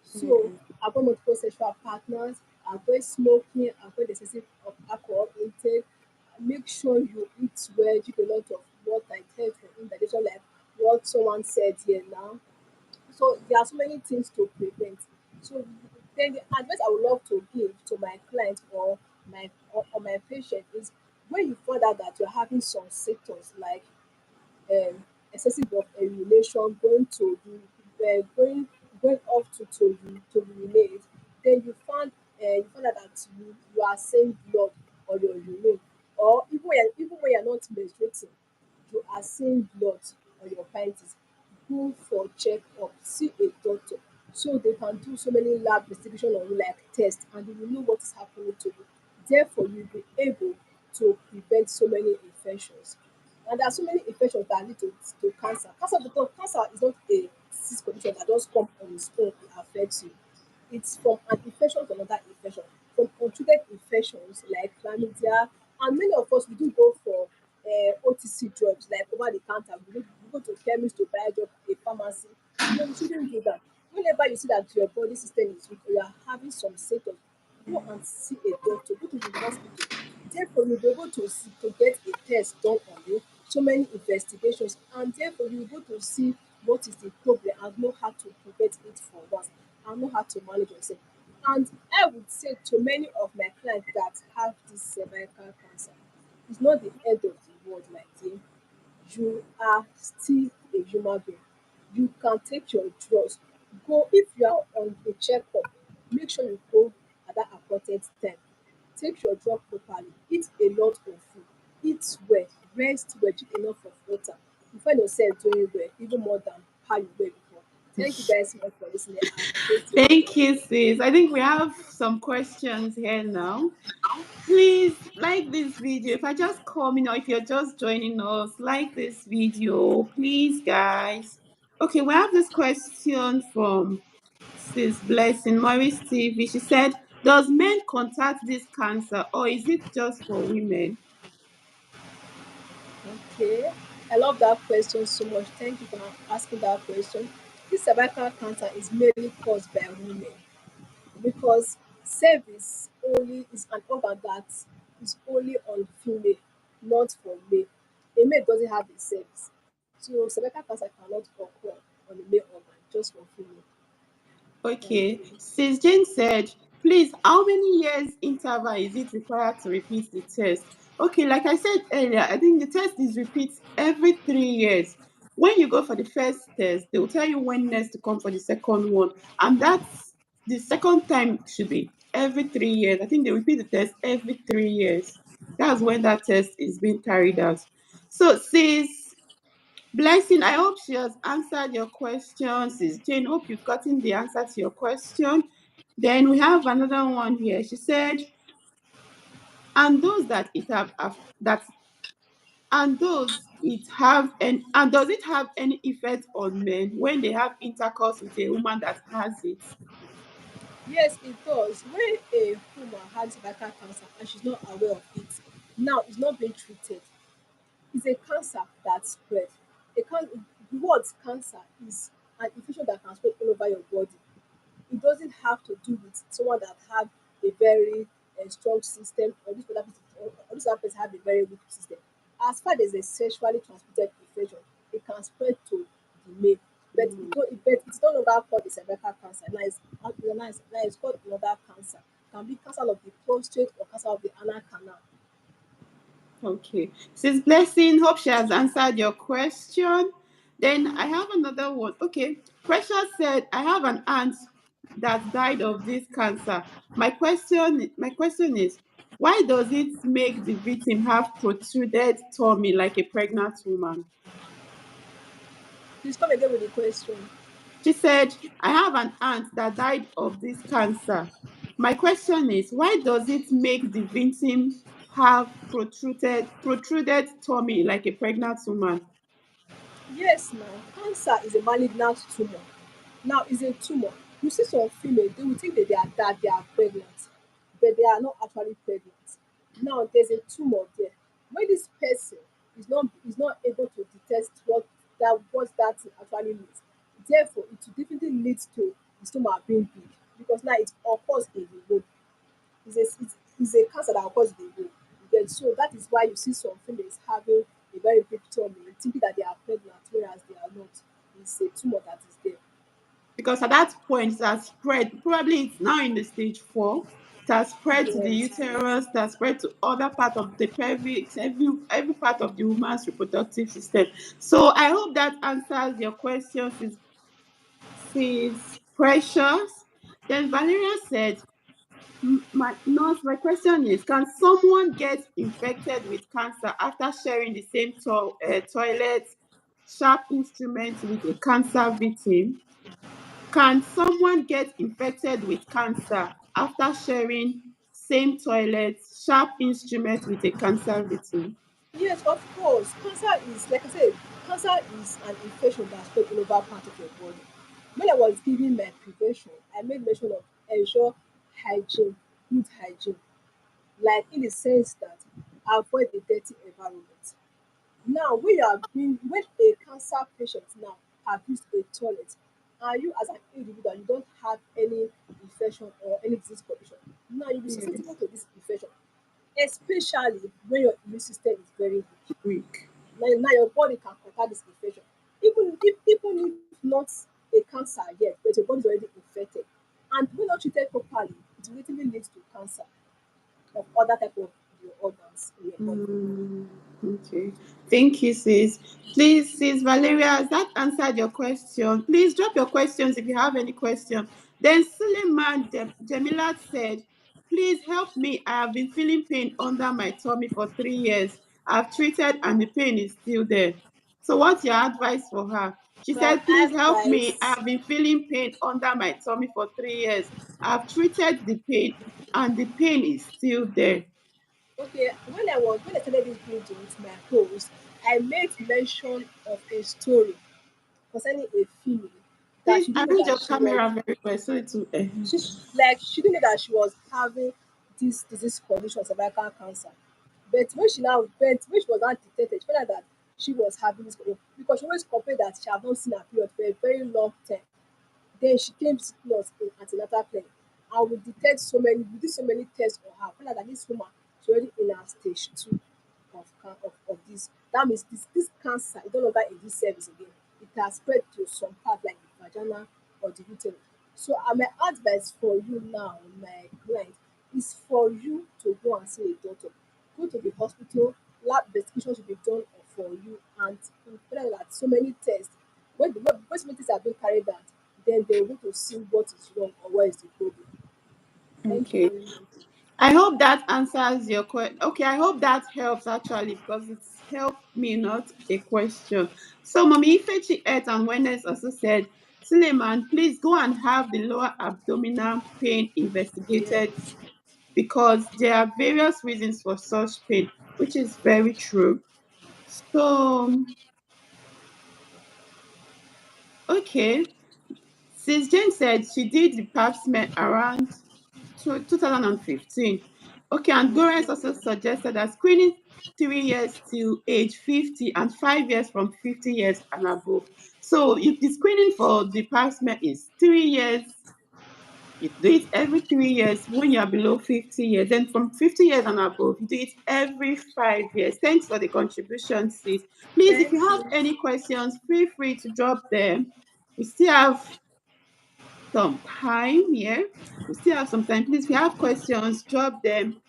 So Yeah. avoid multiple sexual partners, avoid smoking, avoid excessive of alcohol intake. Make sure you eat well, drink a lot of water. It helps for indigestion, like what someone said here now. So there are so many things to prevent. So then the advice I would love to give to my client or my patient is, when you find out that you're having some symptoms like excessive of urination, going off to urinate, then you find out that you are seeing blood on your urine, or even when you're not menstruating, you are seeing blood on your panties. Go for check up, see a doctor, so they can do so many lab investigation on you, like test, and they will know what is happening to you. Therefore, you'll be able to prevent so many infections. And there are so many infections that lead to cancer. Cancer is not a disease condition that just come on its own and affects you. It's from an infection to another infection, from untreated infections like chlamydia, and many of us we do go for OTC drugs like over the counter. We go to chemist to buy drug, a pharmacy. No, we shouldn't do that. Whenever you see that your body system is weak or you are having some symptoms, go and see a doctor, go to the hospital. Therefore, you'll be able to get a test done on you, so many investigations, and therefore you'll be able to see what is the problem and know how to prevent it from once, and know how to manage yourself. And I would say to many of my clients that have this cervical cancer, it's not the end of the world, my dear. You are still a human being. You can take your drugs. Go, if you are on a checkup, make sure you go at that appointed time. Take your drug properly, eat a lot of food, eat well, rest well, drink enough of water. You find yourself doing well, even more than how you were before. Thank you guys so much for listening. I appreciate you all Thank for you, sis. I think we have some questions here now. Please like this video. If I just come in or if you're just joining us, like this video, please, guys. Okay, we have this question from Sis Blessing Maurice TV. She said, does men contact this cancer or is it just for women? Okay. I love that question so much. Thank you for asking that question. This cervical cancer is mainly caused by women, because cervix only is an organ that is only on female, not for male. A male doesn't have a cervix. So cervical cancer cannot occur on a male organ, just for female. Thank Okay. you. Sis Jane said, please, how many years interval is it required to repeat the test? Okay, like I said earlier, I think the test is repeat every 3 years. When you go for the first test, they will tell you when next to come for the second one. And that's the second time should be every 3 years. I think they repeat the test every 3 years. That's when that test is being carried out. So, sis, Blessing, I hope she has answered your question. Sis Jane, hope you've gotten the answer to your question. Then we have another one here. She said, and those that it have that and those it have and does it have any effect on men when they have intercourse with a woman that has it? Yes, it does. When a woman has cervical cancer and she's not aware of it, now it's not being treated. It's a cancer that spread. The word cancer is an infection that can spread all over your body. It doesn't have to do with someone that have a very strong system, or this other person have a very weak system. As far as a sexually transmitted infection, it can spread to the male, but it's no longer called the cervical cancer. Now it's called another cancer. It can be cancer of the prostate or cancer of the anal canal. Okay. Sis Blessing, hope she has answered your question. Then I have another one. Okay. Precious said, I have an aunt that died of this cancer. My question is, why does it make the victim have protruded tummy like a pregnant woman? Please come again with the question. She said, I have an aunt that died of this cancer. My question is, why does it make the victim have protruded tummy like a pregnant woman? Yes, now cancer is a malignant tumor. Now it's a tumor. You see some female, they will think that they are pregnant, but they are not actually pregnant. Now there's a tumor there. When this person is not able to detect what that thing actually means, therefore it will definitely lead to the stomach being big, because now it occurs in the womb. It's a cancer that occurs in the womb. Then so that is why you see some females having a very big tummy, thinking that they are pregnant, whereas they are not. It's a tumor that is there. Because at that point it has spread. Probably it's now in the stage 4. It has spread to the Yes. uterus, it has spread to other part of the pelvis, every part of the woman's reproductive system. So I hope that answers your question, sis Precious. Then Valeria said, my question is, can someone get infected with cancer after sharing the same toilet sharp instrument with a cancer victim? Can someone get infected with cancer after sharing same toilet, sharp instrument with a cancer victim? Yes, of course. Cancer is, like I said, cancer is an infection that spread all over part of your body. When I was giving my prevention, I made mention of ensure hygiene, good hygiene, like in the sense that avoid a dirty environment. Now, when a cancer patient now have used a toilet, and you as an individual, you don't have any infection or any disease condition, now you'll be susceptible Yes, to this infection, especially when your immune system is very weak. weak. Now your body can conquer this infection. Even if not a cancer yet, but your body is already infected. And when not treated properly, it will literally lead to cancer of other type of your organs in your body. Mm, okay. Thank you, sis. Please, sis Valeria, has that answered your question? Please drop your questions if you have any question. Then Suleiman Jamilat said, please help me. I have been feeling pain under my tummy for 3 years. I've treated and the pain is still there. So what's your advice for her? She My said, please help me. I advice, have been feeling pain under my tummy for 3 years. I've treated the pain and the pain is still there. okay, when I started this video with my host, I made mention of a story concerning a female that Please she didn't know arrange that your she was camera very well so it will. she didn't know that she was having this disease condition, cervical cancer. But when she was not detected, she found out that she was having this condition, because she always complained that she had not seen her period for a very long time. Then she came to see us in antenatal clinic, and we did so many tests on her. Found out that this woman is already in her stage 2 of this. That means this cancer is no longer in this service again. It has spread to some part like the vagina or the uterus. So my advice for you now, my client, is for you to go and see a doctor. Go to the hospital, lab investigations will be done for you, and you find out that so many tests, when so many tests are being carried out, then they will be to see what is wrong or what is the problem. Thank you Okay. very much. I hope that answers your question. Okay, I hope that helps actually because it's helped me, not a question. So, Mommy Ifechi Earth and Wellness also said, Suleiman, please go and have the lower abdominal pain investigated Yes. because there are various reasons for such pain, which is very true. So, okay. Since Jane said she did the pap smear around 2015. Okay, and Goren's also suggested that screening 3 years till age 50 and 5 years from 50 years and above. So if the screening for the pap smear is 3 years, you do it every 3 years when you are below 50 years. Then from 50 years and above, you do it every 5 years. Thanks for the contribution, sis. Please, if you Thank have you. any questions, feel free to drop them. We still have some time here. We still have some time. Please, if you have questions, drop them.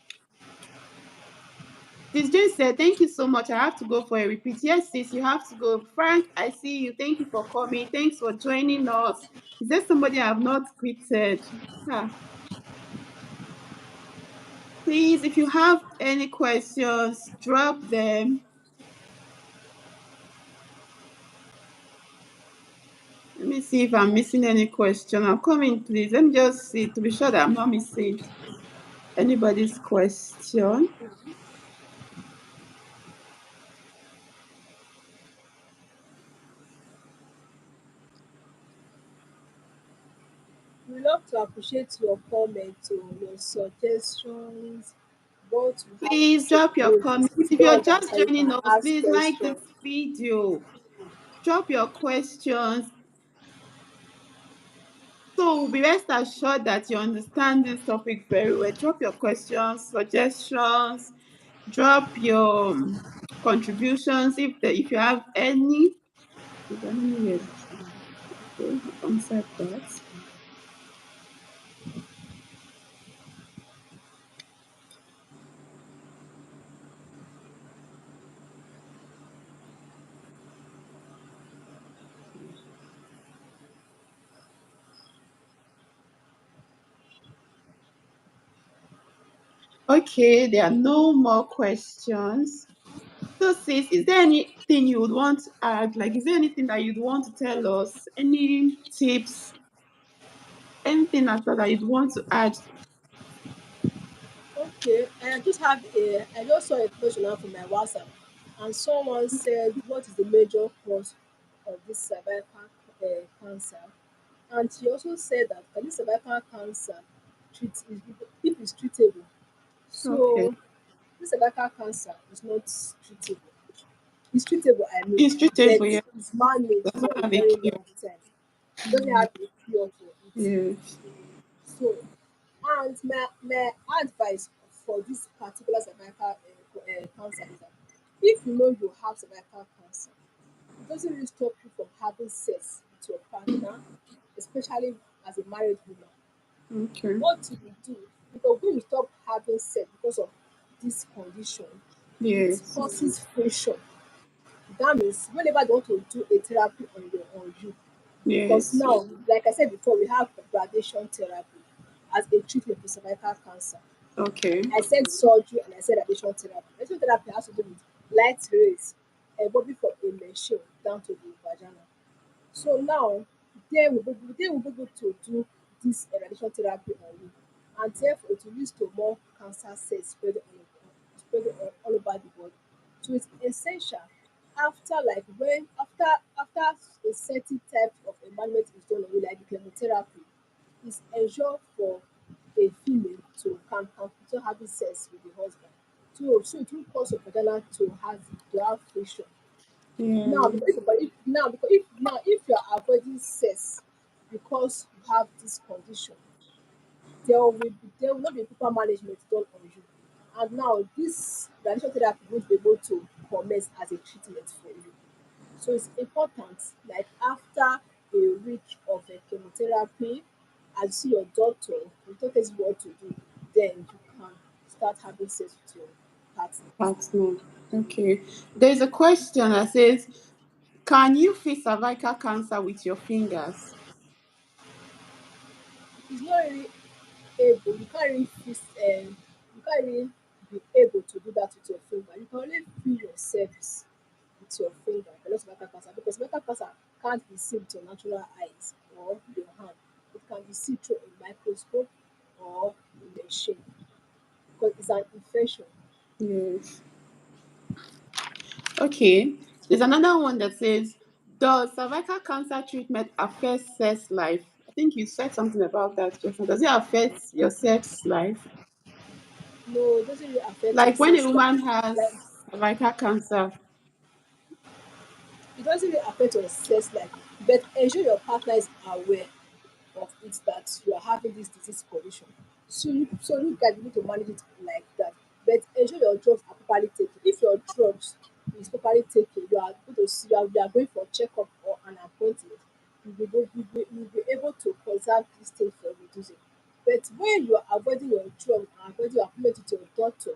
Sis Jane said, thank you so much. I have to go for a repeat. Yes, sis, you have to go. Frank, I see you. Thank you for coming. Thanks for joining us. Is there somebody I have not greeted? Ah, please, if you have any questions, drop them. Let me me see if I'm missing any question. I'll come in, please. Let me just see to be sure that I'm not missing anybody's question. We love to appreciate your comments or your suggestions, what you have to Please say drop your against this. comments. If you If you're don't just understand, you joining can us, ask please like this questions. video. Drop your questions. So be rest assured that you understand this topic very well. Drop your questions, suggestions, drop your contributions if you have any. Is there anywhere? Okay, I've answered that. Okay, there are no more questions. So, sis, is there anything you would want to add? Like, is there anything that you'd want to tell us? Any tips? Anything at all that you'd want to add? Okay, I just saw a question now from my WhatsApp, and someone said, "What is the major cause of this cervical cancer?" And she also said that this cervical cancer if it's treatable. Okay. So this cervical cancer is not treatable. It's treatable, I mean, It's but treatable, yeah. it's managed for Doesn't a have a very cure. long time. It doesn't have a cure for it. Yes. So, and my advice for this particular cervical cancer is that if you know you have cervical cancer, it doesn't really stop you from having sex with your partner, especially as a married woman. Okay. What you will do, because when you stop having sex because of this condition, it Yes. causes friction. That means whenever they want to do a therapy on you, because Yes. now, like I said before, we have radiation therapy as a treatment for cervical cancer. Okay. I said surgery and I said radiation therapy. Radiation therapy has to do with light rays moving from a machine down to the vagina. So now they will be able to do this radiation therapy on you, and therefore it will lead to more cancer cells spreading all over the body. So it's essential after like when after a certain type of environment is done on you, like the chemotherapy, is ensure for a female to can continue having sex with the husband. So it will cause your vagina to have friction. Now Yeah. if you are avoiding sex because you have this condition, there will not be proper management done on you. And now this radiation therapy won't be able to commence as a treatment for you. So it's important, like after a week of a chemotherapy, as you see your doctor, the doctor tells you what to do, then you can start having sex with your partner. Partner. Okay. There's a question that says, can you feel cervical cancer with your fingers? It's not really able, you can't really you can't really be able to do that with your finger. You can only feel your cervix with your finger, but not cervical cancer, because cervical cancer can't be seen with your natural eyes or your hand. It can be seen through a microscope or a machine, because it's an infection. Yes. Okay. There's another one that says, does cervical cancer treatment affect sex life? I think you said something about that just now. Does it affect your sex life? No, it doesn't really affect your Like when a sex life. woman Like has cervical cancer. it doesn't really affect your sex life, but ensure your partner is aware of it, that you are having this disease condition. So you guys need to manage it like that. But ensure your drugs are properly taken. If your drugs is properly taken, you are going to see you are going for checkup or an appointment, you'll be able to conserve this thing from reducing. But when you are avoiding your drug and avoiding your appointment with your doctor,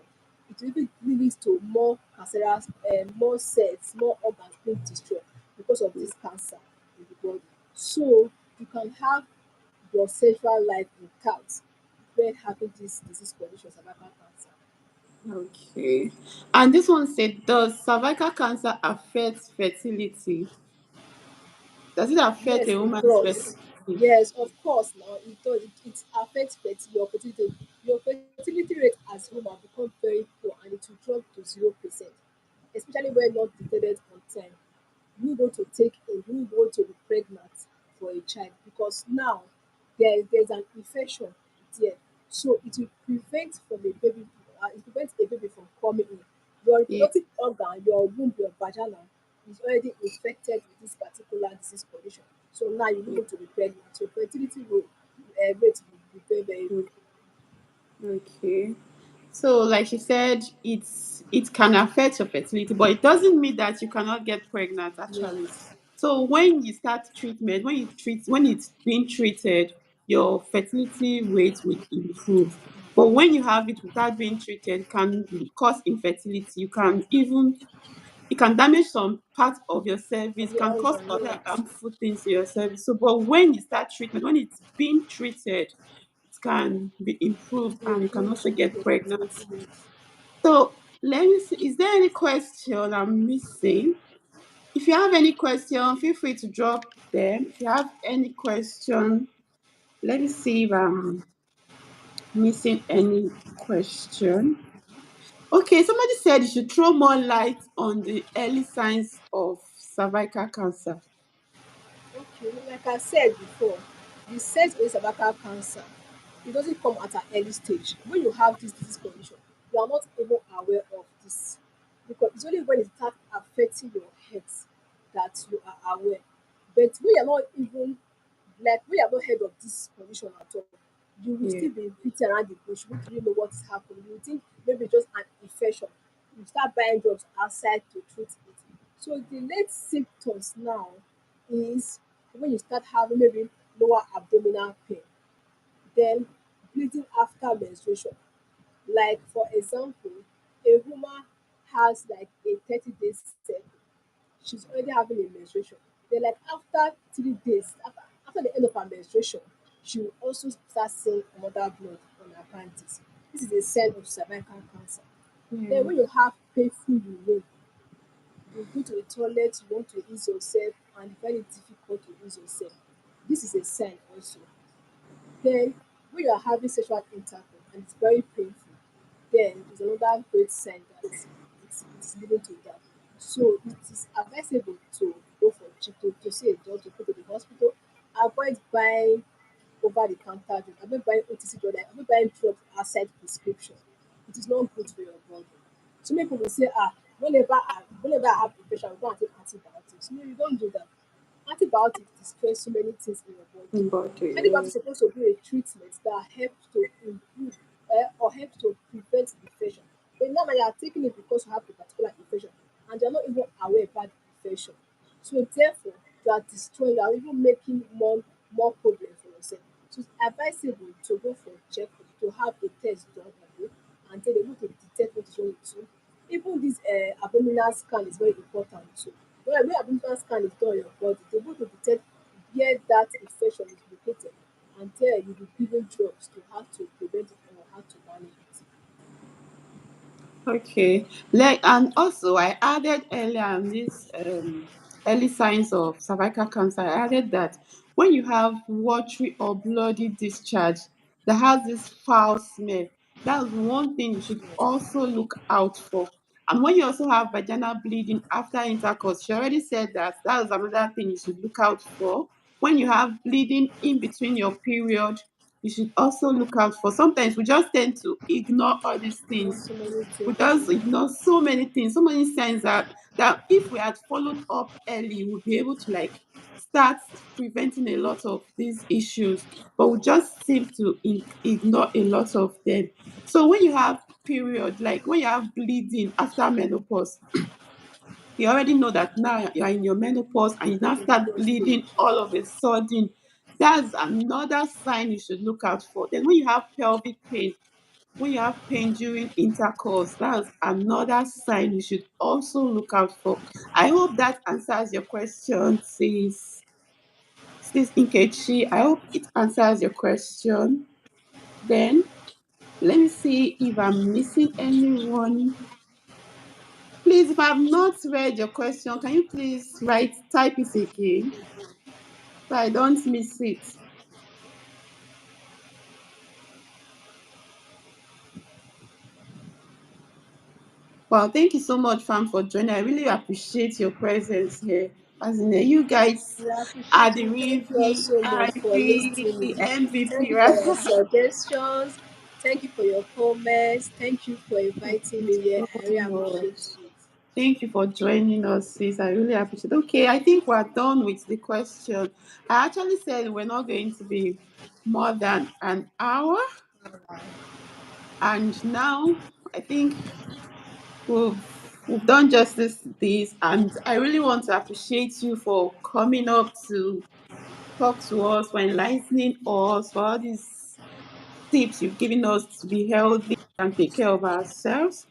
it will even lead to more cancerous more cells, more organs being destroyed because of this cancer in the body. So you can have your sexual life intact when having this disease condition, cervical cancer. Okay. And this one said, does cervical cancer affect fertility? Does it affect Yes, a it woman's does. fertility? Yes, of course. Now it does. It affects your fertility. Your fertility rate as woman become very poor, and it will drop to 0%, especially when not detected on time. You go to take in, you go to be pregnant for a child, because now there's an infection there. So it will prevent from a baby, it prevents a baby from coming in. Your Yeah. reproductive organ, your womb, your vagina is already infected with this particular disease condition. So now you need to be pregnant. So fertility rate will be very, very Yeah. low. Okay. So, like she said, it can affect your fertility, but it doesn't mean that you cannot get pregnant actually. Yes. So when you start treatment, when it's being treated, your fertility rate will improve. But when you have it without being treated, it can cause infertility. It can damage some part of your Of cervix, the can cause organ, other yes. harmful things in your cervix. So, but when you start treatment, when it's being treated, it can be improved To and you can improve also the get pregnant. fertility rate. So let me see. Is there any question I'm missing? If you have any question, feel free to drop them. If you have any question, let me see if I'm missing any question. Okay, somebody said you should throw more light on the early signs of cervical cancer. Okay, like I said before, the set is cervical cancer. It doesn't come at an early stage. When you have this disease condition, you are not even aware of this, because it's only when it starts affecting your health that you are aware. But when you're not even, like, when you have not heard of this condition at all, you will Yeah. still be beating around the bush. You won't really know what is happening. You will think maybe just an infection. You start buying drugs outside to treat it. So the late symptoms now is when you start having maybe lower abdominal pain, then bleeding after menstruation. Like for example, a woman has like a 30 days cycle, she's already having a menstruation. Then like after 3 days, after the end of her menstruation, she will also start seeing another blood on her panties. This is a sign of cervical cancer. Then Yeah. when you have painful urine, you go to the toilet, you want to ease yourself, and it's very difficult to ease yourself. This is a sign also. Then when you are having sexual intercourse and it's very painful, then it's another great sign that it's leading to that. So it is advisable to go for check, to see a doctor, to go to the hospital. Avoid buying over the counter drug, avoid buying OTC drug, like avoid buying drugs outside prescription. It is not good for your body. So many people say, whenever I have infection, I go and take antibiotics. No, you don't do that. Antibiotics destroy so many things in your body. Body. Yeah. Antibiotics is supposed to be a treatment that helps to improve, or helps to prevent infection. But now that you are taking it because you have a particular infection and you are not even aware about the infection. So therefore, you are destroying, you are even making more problem for yourself. So it's advisable to go for a checkup, to have a test done on you, and then they able to detect what is wrong with you. Even this abdominal scan is very important too. When abdominal scan is done on your body, they able to detect where that infection is located, and there you will be given drugs to how to prevent it or how to manage it. Okay. And also, I added earlier on this early signs of cervical cancer. I added that when you have watery or bloody discharge that has this foul smell, that's one thing you should Yes. also look out for. And when you also have vaginal bleeding after intercourse, she already said that that is another thing you should look out for. When you have bleeding in between your period, you should also look out for. Sometimes we just tend to ignore all these Not things. so many We things. just ignore so many things, so many signs that if we had followed up early, we'll be able to like start preventing a lot of these issues. But we just seem to ignore a lot of them. So when you have period, like when you have bleeding after menopause, you already know that now you're in your menopause and you now start Menopause bleeding stage. all of a sudden. That's another sign you should look out for. Then when you have pelvic pain, when you have pain during intercourse, that's another sign you should also look out for. I hope that answers your question, sis Nkechi. I hope it answers your question. Then let me see if I'm missing anyone. Please, if I've not read your question, can you please type it again? so I don't miss it. Well, thank you so much, fam, for joining. I really appreciate your presence here. As in, you guys We are appreciate the you. real Thank you all so much for VIP, listening. Thank MVP, you for right? your suggestions. Thank you for your comments. Thank you for Thank inviting you me here. so I really much. appreciate it. Thank you for joining us, sis. I really appreciate it. Okay, I think we're done with the question. I actually said we're not going to be more than an hour. And now I think we've we've done justice to this. And I really want to appreciate you for coming up to talk to us, for enlightening us, for all these tips you've given us to be healthy and take care of ourselves.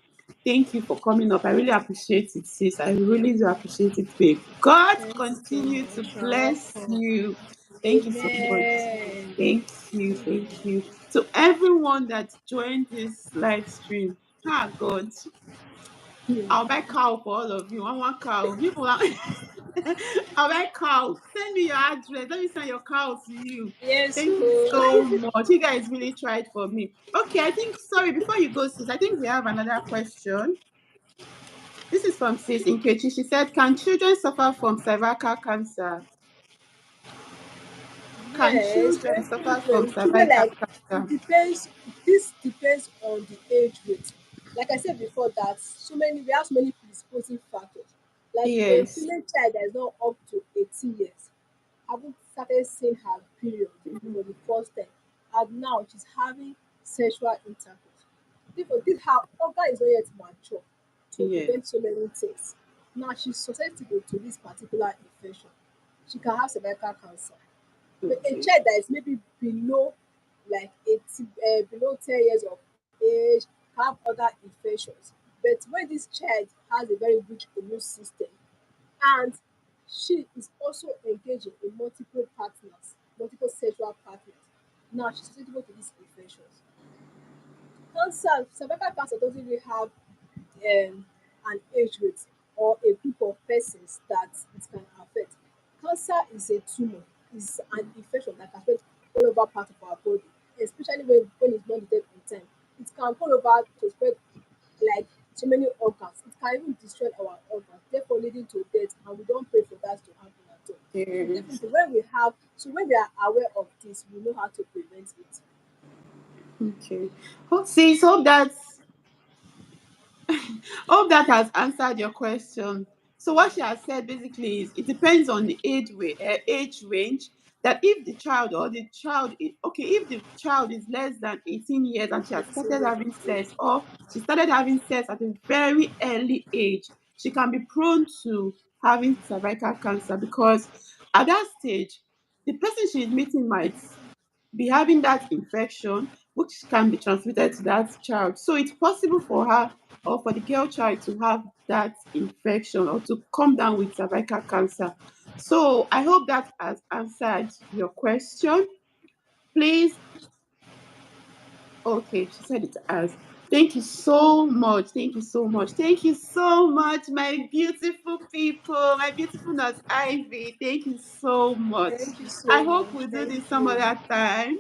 Thank you for coming up. I really appreciate it, sis. I really do appreciate it. May God Thank you so continue to much. You're bless welcome. you. Thank you so much. Amen. Thank you. Thank you. To everyone that joined this live stream, ah, God, Hmm. I'll buy cow for all of you. I want cow. People are. I'll buy cow. Send me your address. Let me send your cow to you. Yes, Thank you so so much. You guys really tried for me. Okay, I think, sorry, before you go, sis, I think we have another question. This is from sis Inkechi. She said, can children suffer from cervical cancer? Can yes, children when suffer from children cervical like it cancer? depends. This depends on the age rate. Like I said before, that we have so many predisposing factors. Like a Yes. female child that is not up to 18 years haven't started seeing her period Mhm. for the first time, and now she's having sexual intercourse. Therefore, this her organ is not yet mature to Yes. prevent so many things. Now she's susceptible to this particular infection. She can have cervical cancer. But a Okay. child that is maybe below like 80, below 10 years of age have other infections. But when this child has a very weak immune system and she is also engaging in multiple sexual partners, now she's susceptible to these infections. Cervical cancer doesn't really have an age rate or a group of persons that it can affect. Cancer is a tumor, is an infection that can affect all over part of our body, especially when it's not detected in time. It can go over to spread like so many organs. It can even destroy our organs, therefore leading to death, and we don't pray for that to happen at all. So Yes. definitely when we are aware of this, we know how to prevent it. Okay. Oh, sis, hope that has answered your question. So what she has said basically is it depends on the age range. That if the child or the child okay, if the child is less than 18 years and she has started having sex, or she started having sex at a very early age, she can be prone to having cervical cancer because at that stage the person she is meeting might be having that infection, which can be transmitted to that child. So it's possible for her or for the girl child to have that infection or to come down with cervical cancer. So I hope that has answered your question. Please, okay, she said it has. Thank you so much. Thank you so much. Thank you so much, my beautiful people, my beautiful nurse Ivy. Thank you so much. Thank you so I hope much. we do Thank this some you. other time.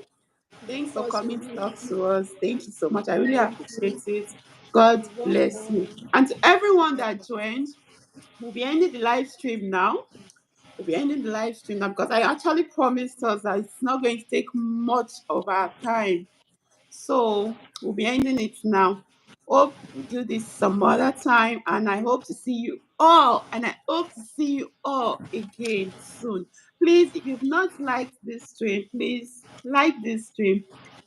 Thanks Of for course, we coming to will. talk to us. Thank you so much. I really Thank appreciate you. it. God You're bless you. welcome. And to everyone You're that welcome. joined, we'll be ending the live stream now. We'll be ending the live stream now because I actually promised us that it's not going to take much of our time. So we'll be ending it now. Hope we do this some other time, and I hope to see you all. And I hope to see you all again soon. Please, if you've not liked this stream, please like this stream.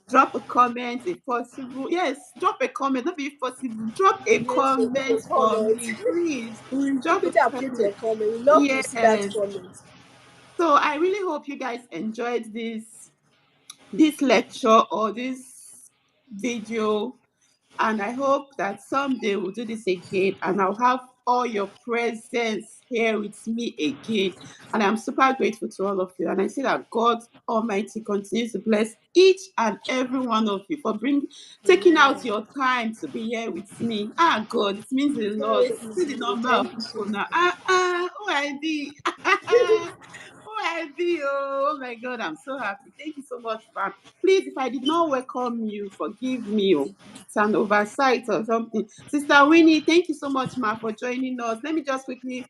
Drop a comment if possible. Yes, drop a comment. Not if possible. Drop a Yes, comment your for comment. me, please. We will Drop a definitely appreciate comment. your comment. We love to see that Yes. comment. So I really hope you guys enjoyed this lecture or this video, and I hope that someday we'll do this again and I'll have all your presence here with me again. And I'm super grateful to all of you. And I say that God Almighty continues to bless each and every one of you for taking out Amen. your time to be here with me. Ah, God, it means a It's lot. very See the easy. number Thank of you so people now. much. Who are they? Who Ivy, oh my God, I'm so happy. Thank you so much, ma'am. Please, if I did not welcome you, forgive me. Oh. It's an oversight or something. Sister Winnie, thank you so much, ma, for joining us. Let me just quickly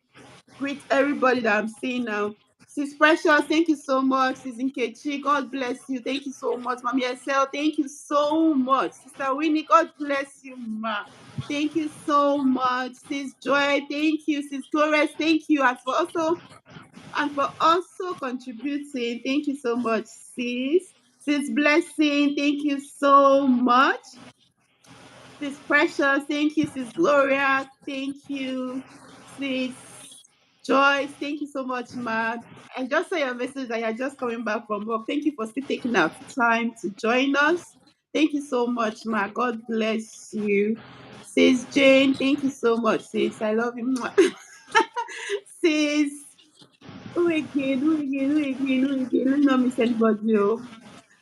greet everybody that I'm seeing now. Sis Precious, thank you so much. Sis Nkechi, God bless you. Thank you so much. Mommy Estelle, thank you so much. Sister Winnie, God bless you, ma. Thank you so much. Sis Joy, thank you. Sis Torres, thank you. And for also contributing. Thank you so much, sis. Sis Blessing, thank you so much. Sis Precious, thank you. Sis Gloria, thank you. Sis Joyce, thank you so much, ma. I just saw your message that you're just coming back from work. Thank you for still taking out time to join us. Thank you so much, ma. God bless you. Sis Jane, thank you so much, sis. I love you. Sis, who again? Who again? Who again? Who again? Let me not miss anybody. Oh.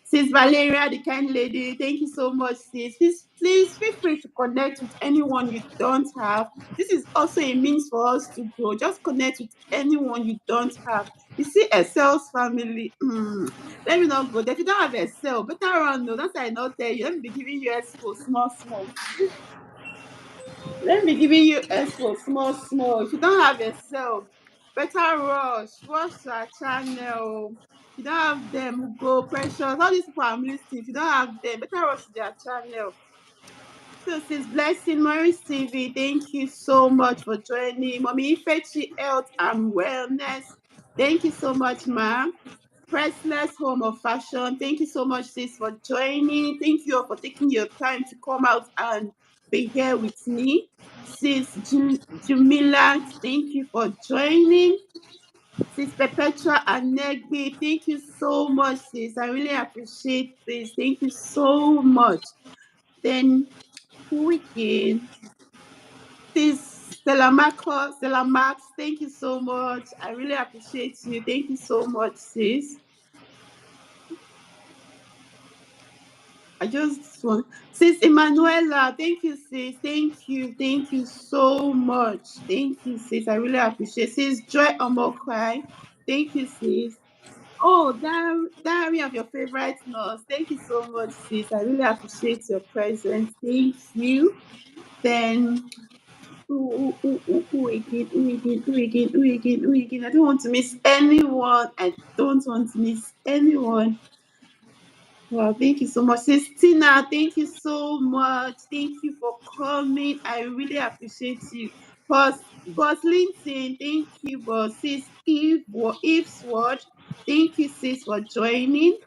Sis Valeria, the kind lady, thank you so much, sis. Please feel free to connect with anyone you don't have. This is also a means for us to grow. Just connect with anyone you don't have. You see, Excel's family. Let me not go there. If you don't have Excel, better run. No, that's why I not tell you. Let me be giving you expo small, small. Let me giving you expo small, small. If you don't have Excel, better rush to our channel. If you don't have them, go precious. All these people I'm listening, if you don't have them, better rush to their channel. So sis Blessing, Maurice TV, thank you so much for joining. Mommy Ifechi Health and Wellness. Thank you so much, ma'am. Priceless Home of Fashion. Thank you so much, sis, for joining. Thank you all for taking your time to come out and be here with me. Sis Jumilat, thank you for joining. Sis Perpetua and Negbi, thank you so much, sis. I really appreciate this. Thank you so much. Then who again? Sis Stella Max, thank you so much. I really appreciate you. Thank you so much, sis. I just want sis Emanuela, thank you, sis. Thank you so much. Thank you, sis. I really appreciate sis Joy Omokrai. Thank you, sis. Oh, Diary of your favorite nurse. Thank you so much, sis. I really appreciate your presence. Thank you. Then who again? Who again? Who again? Who again? Who again? I don't want to miss anyone. I don't want to miss anyone. Wow, thank you so much. Sis Tina, thank you so much. Thank you for coming. I really appreciate you. Boss Linton, thank you, boss. Sis Eve Sword, thank you, sis, for joining.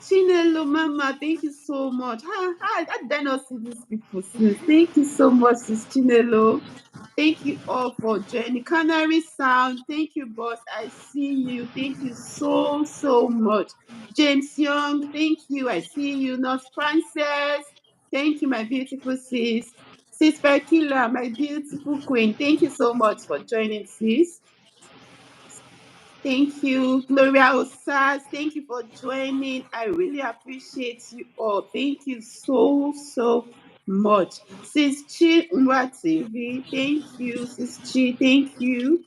Chinelo Mama, thank you so much. How did I not see these people since? Thank you so much, sis Chinelo. Thank you all for joining. Canary Sound, thank you, boss. I see you. Thank you so, so much. James Young, thank you. I see you. Nurse Frances, thank you, my beautiful sis. Sis Perkila, my beautiful queen, thank you so much for joining, sis. Thank you, Gloria Osas. Thank you for joining. I really appreciate you all. Thank you so, so much. Sis Chi Mwa TV, thank you. Sis Chi, thank you.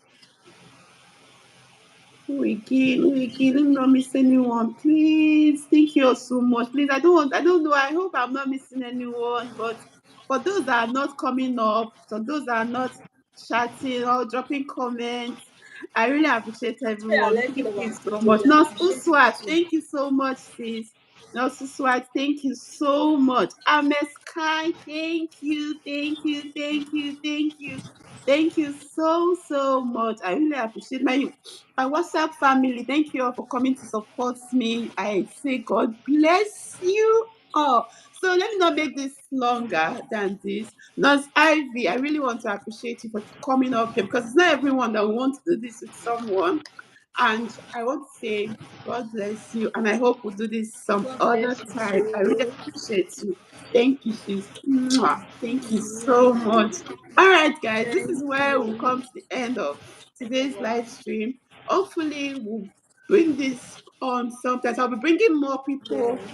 We again, we again. Let me not miss anyone, please. Thank you all so much. Please, I don't know. I hope I'm not missing anyone. But for those that are not coming up, for those that are not chatting or dropping comments, I really appreciate Yeah, everyone. let me Thank know you what to so do. much. We Nurse appreciate you Uswat, too. thank you so much, sis. Nurse Uswat, thank you so much. Ames Kai, thank you, thank you, thank you, thank you. Thank you so, so much. I really appreciate my WhatsApp family. Thank you all for coming to support me. I say God bless you all. So let me not make this longer than this. Nurse Ivy, I really want to appreciate you for coming up here because it's not everyone that wants to do this with someone. And I want to say, God bless you. And I hope we'll do this some God other bless you time. I really too. appreciate you. Thank you, sis. Mwah. Thank you so much. All right, guys, this Thank is where we'll you. come to the end of today's Wow. live stream. Hopefully, we'll bring this on sometimes. I'll be bringing more people, Yes.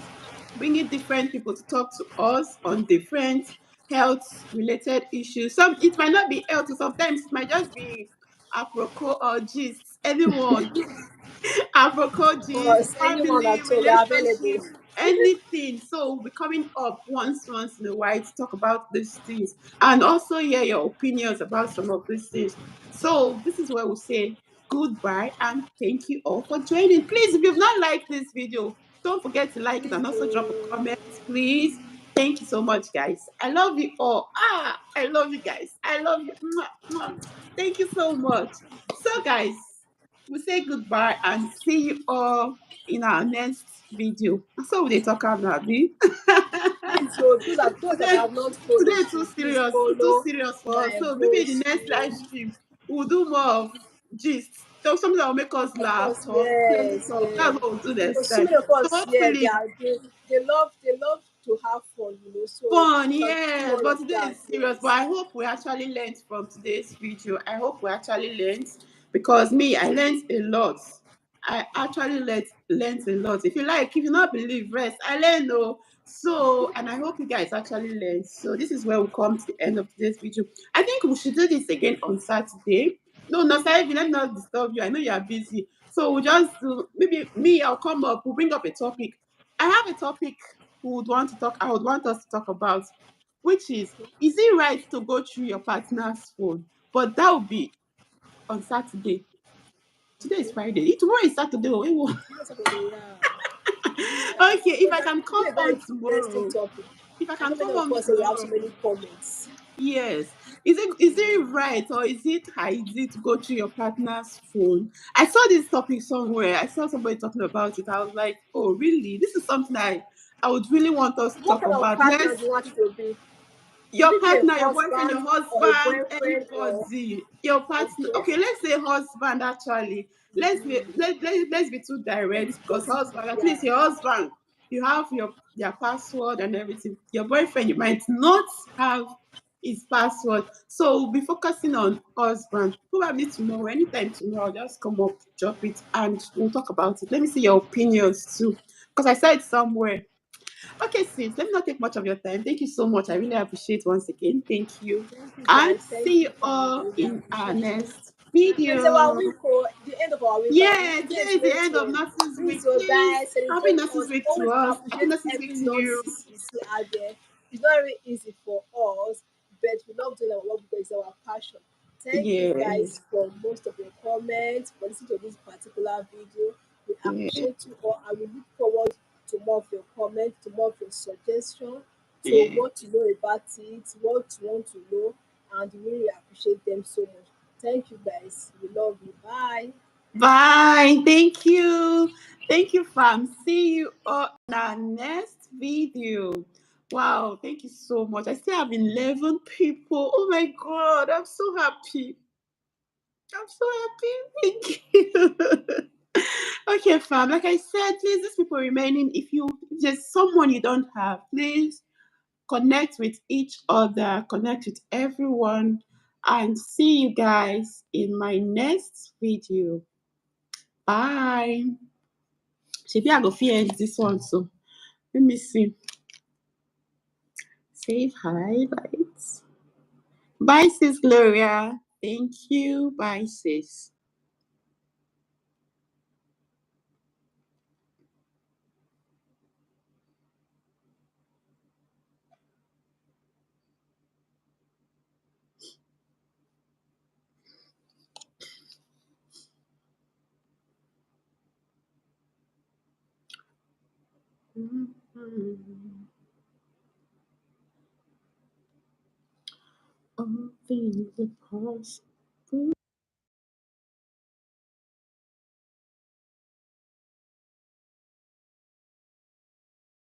bringing different people to talk to us on different health related issues. Some it might not be health, sometimes it might just be apropos or gist. Anyone. avocado Of gist, course, anyone family, at all, we are available. relationship, anything. So we'll be coming up once in a while to talk about these things and also hear your opinions about some of these things. So this is where we say goodbye and thank you all for joining. Please, if you've not liked this video, don't forget to like it Please and also drop a do. comment, please. Thank you so much, guys. I love you all. I love you guys. I love you. Mwah, mwah. Thank you so much. So, guys, we say goodbye and see you all in our next video. So they talk about me. Please, so those that today, have not followed today too me, please serious, too follow serious for us. my So maybe in the post. next live stream we'll do more of gist. So something that will make us Of laugh, course, talk, plenty yes, talk. yes. That's what we'll do next Because so time. many of So us, yeah, hopefully they love to have fun, so fun, we can do yes. more But of today that, is serious. But yes. I hope we actually learned from today's video. I hope we actually learned because me, I learned a lot. I actually learned a lot. If you like, if you not believe, rest. I learned no. So, and I hope you guys actually learned. So this is where we come to the end of today's video. I think we should do this again on Saturday. No, no, Saturday, let me not disturb you. I know you are busy. So we'll just do maybe me, I'll come up, we'll bring up a topic. I have a topic I would want us to talk about, which is it right to go through your partner's phone? But that will be on Saturday. Today is Okay. Friday. Tomorrow is Saturday. Oh, Tomorrow Saturday, yeah. okay, if I can It's come a very on interesting tomorrow, topic. if I I can know many come of on us say we have so tomorrow, many comments. yes. Is it right or is it easy to go through your partner's phone? I saw this topic somewhere. I saw somebody talking about it. I was like, oh, really? This is something I would really want us to What talk kind of about. partner do Let's you want it to be? Should your it be a partner, your boyfriend, husband your or a husband, boyfriend or anybody, your partner. okay? Okay, let's say husband actually. Let's be too Make direct it because positive, husband, at yeah. least your husband, you have your password and everything. Your boyfriend, you might not have his password. So we'll be focusing on husband. Probably tomorrow, anytime tomorrow, just come up, drop it, and we'll talk about it. Let me see your opinions too. Because I saw it somewhere. Okay, sis, let me not take much of your time. Thank you so much. I really appreciate once again. Thank you. Thank you And guys. Thank see you, you all family. We in our appreciate you. next And it's our video. week, oh, the end of our week, and Yeah, today today is is the great end of one. Nurses Please, Week. so Please, guys, happy celebrate Nurses us. Week to Always us. Happy appreciate Nurses Week every to you. nurses you see out there. It's not very easy for us, but we love doing our work because it's our passion. Thank you guys Yes, for most of your comments, for listening to this particular video. We yeah, appreciate you all and we look forward to more of your comments, to more of your suggestions, to yeah. what you know about it, what you want to know, and we really appreciate them so much. Thank you guys. We love you. Bye. Bye. Thank you. Thank you, fam. See you all in our next video. Wow, thank you so much. I still have 11 people. Oh my God, I'm so happy. I'm so happy. Thank you. Okay, fam. Like I said, please, these people remaining, if there's someone you don't have, please connect with each other, connect with everyone, and see you guys in my next video. Bye. Maybe I go fear this one. So let me see. Say hi, bye. Bye, sis Gloria. Thank you. Bye, sis. Mhm. All things are possible.